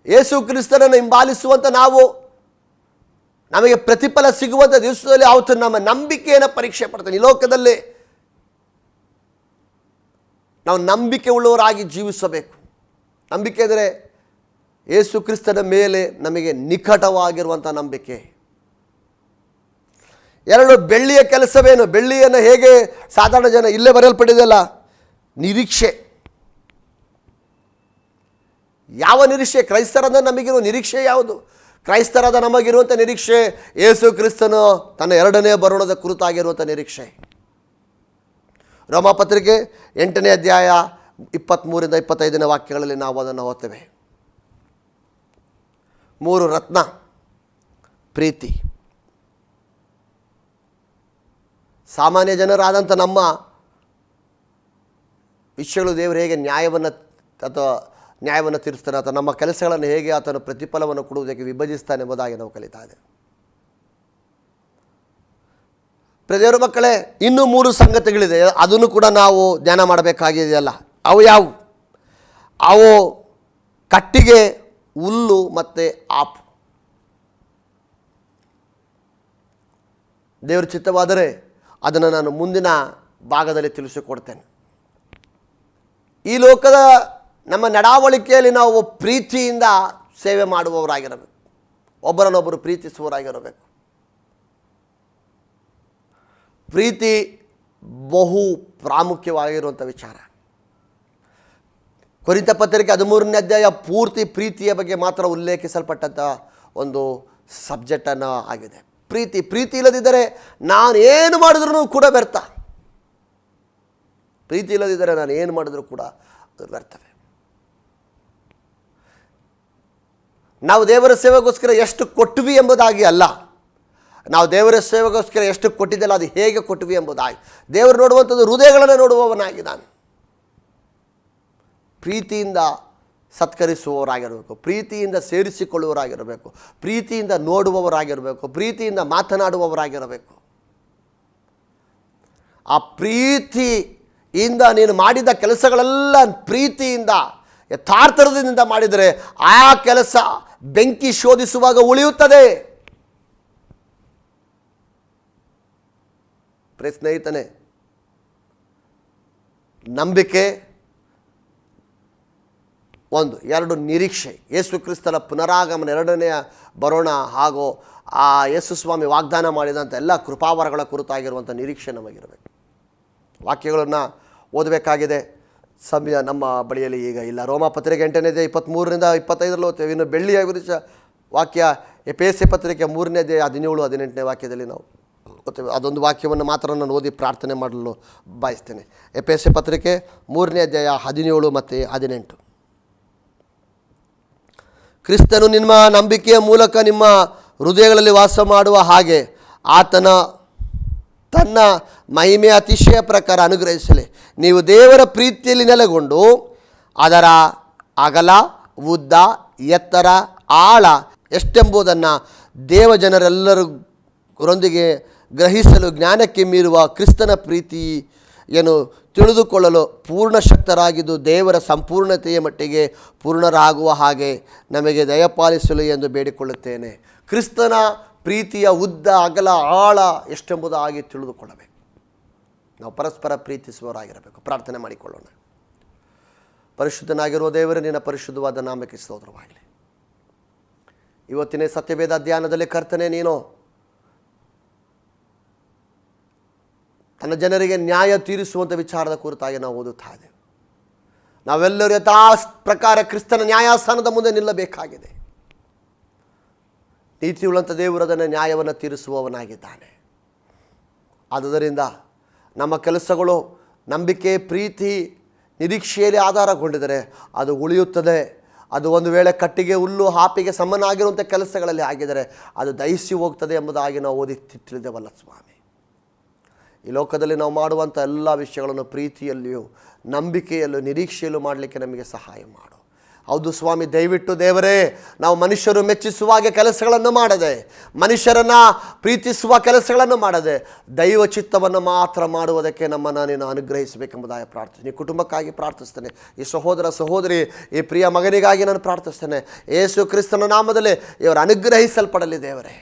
ಯೇಸು ಕ್ರಿಸ್ತನನ್ನು ಹಿಂಬಾಲಿಸುವಂಥ ನಾವು, ನಮಗೆ ಪ್ರತಿಫಲ ಸಿಗುವಂಥ ದಿವಸದಲ್ಲಿ ಅವತ್ತು ನಮ್ಮ ನಂಬಿಕೆಯನ್ನು ಪರೀಕ್ಷೆ ಪಡ್ತಾನೆ. ಈ ಲೋಕದಲ್ಲಿ ನಾವು ನಂಬಿಕೆ ಉಳ್ಳವರಾಗಿ ಜೀವಿಸಬೇಕು. ನಂಬಿಕೆ ಅಂದರೆ ಯೇಸು ಕ್ರಿಸ್ತನ ಮೇಲೆ ನಮಗೆ ನಿಕಟವಾಗಿರುವಂಥ ನಂಬಿಕೆ. 2, ಬೆಳ್ಳಿಯ ಕೆಲಸವೇನು? ಬೆಳ್ಳಿಯನ್ನು ಹೇಗೆ ಸಾಧಾರಣ ಜನ ಇಲ್ಲೇ ಬರೆಯಲ್ಪಟ್ಟಿದೆಯಲ್ಲ, ನಿರೀಕ್ಷೆ. ಯಾವ ನಿರೀಕ್ಷೆ? ಕ್ರೈಸ್ತರಾದ ನಮಗಿರುವ ನಿರೀಕ್ಷೆ ಯಾವುದು? ಕ್ರೈಸ್ತರಾದ ನಮಗಿರುವಂಥ ನಿರೀಕ್ಷೆ ಯೇಸು ಕ್ರಿಸ್ತನು ತನ್ನ 2ನೇ ಬರೋಣದ ಕುರಿತಾಗಿರುವಂಥ ನಿರೀಕ್ಷೆ. ರೋಮಾಪತ್ರಿಕೆ 8ನೇ ಅಧ್ಯಾಯ 23ರಿಂದ 25ನೇ ವಾಕ್ಯಗಳಲ್ಲಿ ನಾವು ಅದನ್ನು ಓದ್ತೇವೆ. 3 ರತ್ನ, ಪ್ರೀತಿ. ಸಾಮಾನ್ಯ ಜನರಾದಂಥ ನಮ್ಮ ವಿಷಯಗಳು ದೇವರು ಹೇಗೆ ನ್ಯಾಯವನ್ನು ತೀರಿಸ್ತಾನೆ, ಅಥವಾ ನಮ್ಮ ಕೆಲಸಗಳನ್ನು ಹೇಗೆ ಆತನ ಪ್ರತಿಫಲವನ್ನು ಕೊಡುವುದಕ್ಕೆ ವಿಭಜಿಸ್ತಾನೆ ಎಂಬುದಾಗಿ ನಾವು ಕಲಿತಾ ಇದ್ದೇವೆ. ಪ್ರಿಯರ ಮಕ್ಕಳೇ, ಇನ್ನೂ 3 ಸಂಗತಿಗಳಿದೆ. ಅದನ್ನು ಕೂಡ ನಾವು ಧ್ಯಾನ ಮಾಡಬೇಕಾಗಿದೆಯಲ್ಲ. ಅವು ಯಾವುವು? ಅವು ಕಟ್ಟಿಗೆ, ಹುಲ್ಲು ಮತ್ತು ಆಪು. ದೇವರ ಚಿತ್ತವಾದರೆ ಅದನ್ನು ನಾನು ಮುಂದಿನ ಭಾಗದಲ್ಲಿ ತಿಳಿಸಿಕೊಡ್ತೇನೆ. ಈ ಲೋಕದ ನಮ್ಮ ನಡಾವಳಿಕೆಯಲ್ಲಿ ನಾವು ಪ್ರೀತಿಯಿಂದ ಸೇವೆ ಮಾಡುವವರಾಗಿರಬೇಕು. ಒಬ್ಬರನ್ನೊಬ್ಬರು ಪ್ರೀತಿಸುವವರಾಗಿರಬೇಕು. ಪ್ರೀತಿ ಬಹು ಪ್ರಾಮುಖ್ಯವಾಗಿರುವಂಥ ವಿಚಾರ. ಕೊರಿಂಥ ಪತ್ರಿಕೆ 13ನೇ ಅಧ್ಯಾಯ ಪೂರ್ತಿ ಪ್ರೀತಿಯ ಬಗ್ಗೆ ಮಾತ್ರ ಉಲ್ಲೇಖಿಸಲ್ಪಟ್ಟಂಥ ಒಂದು ಸಬ್ಜೆಕ್ಟನ್ನು ಆಗಿದೆ. ಪ್ರೀತಿ ಇಲ್ಲದಿದ್ದರೆ ನಾನು ಏನು ಮಾಡಿದ್ರೂ ಕೂಡ ವ್ಯರ್ಥ. ಪ್ರೀತಿ ಇಲ್ಲದಿದ್ದರೆ ನಾನು ಏನು ಮಾಡಿದ್ರೂ ಕೂಡ ಅದು ವ್ಯರ್ಥವೇ. ನಾವು ದೇವರ ಸೇವೆಗೋಸ್ಕರ ಎಷ್ಟು ಕೊಟ್ವಿ ಎಂಬುದಾಗಿ ಅಲ್ಲ, ನಾವು ದೇವರ ಸೇವೆಗೋಸ್ಕರ ಎಷ್ಟು ಕೊಟ್ಟಿದ್ದಲ್ಲ ಅದು ಹೇಗೆ ಕೊಟ್ವಿ ಎಂಬುದಾಗಿ. ದೇವರು ನೋಡುವಂಥದ್ದು ಹೃದಯಗಳನ್ನು ನೋಡುವವನಾಗಿದ್ದಾನೆ. ಪ್ರೀತಿಯಿಂದ ಸತ್ಕರಿಸುವವರಾಗಿರಬೇಕು, ಪ್ರೀತಿಯಿಂದ ಸೇರಿಸಿಕೊಳ್ಳುವವರಾಗಿರಬೇಕು, ಪ್ರೀತಿಯಿಂದ ನೋಡುವವರಾಗಿರಬೇಕು, ಪ್ರೀತಿಯಿಂದ ಮಾತನಾಡುವವರಾಗಿರಬೇಕು. ಆ ಪ್ರೀತಿ ಇಂದ ನೀನು ಮಾಡಿದ ಕೆಲಸಗಳೆಲ್ಲ ಪ್ರೀತಿಯಿಂದ ಯಥಾರ್ಥದಿಂದ ಮಾಡಿದರೆ ಆ ಕೆಲಸ ಬೆಂಕಿ ಶೋಧಿಸುವಾಗ ಉಳಿಯುತ್ತದೆ. ಸ್ನೇಹಿತನೇ, ನಂಬಿಕೆ ಒಂದು, ಎರಡು ನಿರೀಕ್ಷೆ. ಯೇಸು ಕ್ರಿಸ್ತನ ಪುನರಾಗಮನ, ಎರಡನೆಯ ಬರೋಣ, ಹಾಗೂ ಆ ಯೇಸು ಸ್ವಾಮಿ ವಾಗ್ದಾನ ಮಾಡಿದಂಥ ಎಲ್ಲ ಕೃಪಾವರಗಳ ಕುರಿತಾಗಿರುವಂಥ ನಿರೀಕ್ಷೆ ನಮಗಿರಬೇಕು. ವಾಕ್ಯಗಳನ್ನು ಓದಬೇಕಾಗಿದೆ, ಸಮಯ ನಮ್ಮ ಬಳಿಯಲ್ಲಿ ಈಗ ಇಲ್ಲ. ರೋಮಪತ್ರಿಕೆ 8ನೇ ಅಧ್ಯಾಯ 23ರಿಂದ 25 ಓದ್ತೇವೆ. ಇನ್ನು ಬೆಳ್ಳಿಯ ವಿರುದ್ಧ ವಾಕ್ಯ ಎಫೆಸ ಪತ್ರಿಕೆ 3ನೇ ಅಧ್ಯಾಯ 17-18 ವಾಕ್ಯದಲ್ಲಿ ನಾವು ಓದ್ತೇವೆ. ಅದೊಂದು ವಾಕ್ಯವನ್ನು ಮಾತ್ರ ನಾನು ಓದಿ ಪ್ರಾರ್ಥನೆ ಮಾಡಲು ಬಯಸ್ತೇನೆ. ಎಫೆಸ ಪತ್ರಿಕೆ 3ನೇ ಅಧ್ಯಾಯ 17 ಮತ್ತು 18. ಕ್ರಿಸ್ತನು ನಿಮ್ಮ ನಂಬಿಕೆಯ ಮೂಲಕ ನಿಮ್ಮ ಹೃದಯಗಳಲ್ಲಿ ವಾಸ ಮಾಡುವ ಹಾಗೆ ಆತನ ತನ್ನ ಮಹಿಮೆಯ ಅತಿಶಯ ಪ್ರಕಾರ ಅನುಗ್ರಹಿಸಲಿ. ನೀವು ದೇವರ ಪ್ರೀತಿಯಲ್ಲಿ ನೆಲೆಗೊಂಡು ಅದರ ಅಗಲ, ಉದ್ದ, ಎತ್ತರ, ಆಳ ಎಷ್ಟೆಂಬುದನ್ನು ದೇವಜನರೆಲ್ಲರೊಂದಿಗೆ ಗ್ರಹಿಸಲು ಜ್ಞಾನಕ್ಕೆ ಮೀರುವ ಕ್ರಿಸ್ತನ ಪ್ರೀತಿಯನ್ನು ತಿಳಿದುಕೊಳ್ಳಲು ಪೂರ್ಣ ಶಕ್ತರಾಗಿದ್ದು ದೇವರ ಸಂಪೂರ್ಣತೆಯ ಮಟ್ಟಿಗೆ ಪೂರ್ಣರಾಗುವ ಹಾಗೆ ನಮಗೆ ದಯಪಾಲಿಸಲು ಎಂದು ಬೇಡಿಕೊಳ್ಳುತ್ತೇನೆ. ಕ್ರಿಸ್ತನ ಪ್ರೀತಿಯ ಉದ್ದ, ಅಗಲ, ಆಳ ಎಷ್ಟೆಂಬುದಾಗಿ ತಿಳಿದುಕೊಳ್ಳಬೇಕು. ನಾವು ಪರಸ್ಪರ ಪ್ರೀತಿಸುವವರಾಗಿರಬೇಕು. ಪ್ರಾರ್ಥನೆ ಮಾಡಿಕೊಳ್ಳೋಣ. ಪರಿಶುದ್ಧನಾಗಿರುವ ದೇವರೇ, ನಿನ್ನ ಪರಿಶುದ್ಧವಾದ ನಾಮಕ್ಕೆ ಸ್ತೋತ್ರವಾಗಲಿ. ಇವತ್ತಿನ ಸತ್ಯವೇದ ಧ್ಯಾನದಲ್ಲಿ ಕರ್ತನೆ, ನೀನು ತನ್ನ ಜನರಿಗೆ ನ್ಯಾಯ ತೀರಿಸುವಂಥ ವಿಚಾರದ ಕುರಿತಾಗಿ ನಾವು ಓದುತ್ತಾ ಇದ್ದೇವೆ. ನಾವೆಲ್ಲರೂ ಯಥಾ ಪ್ರಕಾರ ಕ್ರಿಸ್ತನ ನ್ಯಾಯಾಸ್ಥಾನದ ಮುಂದೆ ನಿಲ್ಲಬೇಕಾಗಿದೆ. ನೀತಿಯುಳ್ಳಂಥ ದೇವರು ಅದನ್ನು ನ್ಯಾಯವನ್ನು ತೀರಿಸುವವನಾಗಿದ್ದಾನೆ. ಆದುದರಿಂದ ನಮ್ಮ ಕೆಲಸಗಳು ನಂಬಿಕೆ, ಪ್ರೀತಿ, ನಿರೀಕ್ಷೆಯಲ್ಲಿ ಆಧಾರಗೊಂಡಿದ್ದರೆ ಅದು ಉಳಿಯುತ್ತದೆ. ಅದು ಒಂದು ವೇಳೆ ಕಟ್ಟಿಗೆ, ಹುಲ್ಲು, ಹಾಪಿಗೆ ಸಮನಾಗಿರುವಂಥ ಕೆಲಸಗಳಲ್ಲಿ ಆಗಿದ್ದರೆ ಅದು ದಹಿಸಿ ಹೋಗ್ತದೆ ಎಂಬುದಾಗಿ ನಾವು ಓದಿ ತಿಳಿದೆವಲ್ಲ ಸ್ವಾಮಿ. ಈ ಲೋಕದಲ್ಲಿ ನಾವು ಮಾಡುವಂಥ ಎಲ್ಲ ವಿಷಯಗಳನ್ನು ಪ್ರೀತಿಯಲ್ಲಿಯೂ, ನಂಬಿಕೆಯಲ್ಲೂ, ನಿರೀಕ್ಷೆಯಲ್ಲೂ ಮಾಡಲಿಕ್ಕೆ ನಮಗೆ ಸಹಾಯ ಮಾಡು. ಹೌದು ಸ್ವಾಮಿ, ದಯವಿಟ್ಟು ದೇವರೇ, ನಾವು ಮನುಷ್ಯರು ಮೆಚ್ಚಿಸುವಾಗೆ ಕೆಲಸಗಳನ್ನು ಮಾಡದೆ, ಮನುಷ್ಯರನ್ನು ಪ್ರೀತಿಸುವ ಕೆಲಸಗಳನ್ನು ಮಾಡದೆ, ದೈವ ಚಿತ್ತವನ್ನು ಮಾತ್ರ ಮಾಡುವುದಕ್ಕೆ ನಮ್ಮನ್ನು ನೀನು ಅನುಗ್ರಹಿಸಬೇಕೆಂಬುದಾಗಿ ಪ್ರಾರ್ಥನೆ. ಈ ಕುಟುಂಬಕ್ಕಾಗಿ ಪ್ರಾರ್ಥಿಸ್ತೇನೆ. ಈ ಸಹೋದರ ಸಹೋದರಿ, ಈ ಪ್ರಿಯ ಮಗನಿಗಾಗಿ ನಾನು ಪ್ರಾರ್ಥಿಸ್ತೇನೆ. ಯೇಸು ಕ್ರಿಸ್ತನ ನಾಮದಲ್ಲಿ ಇವರು ಅನುಗ್ರಹಿಸಲ್ಪಡಲಿ ದೇವರೇ.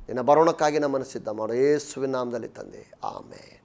ನಿನ್ನ ಬರೋಣಕ್ಕಾಗಿ ನಮ್ಮನ್ನು ಸಿದ್ಧ ಮಾಡು. ಯೇಸುವಿನ ನಾಮದಲ್ಲಿ ತಂದೆ, ಆಮೇನ್.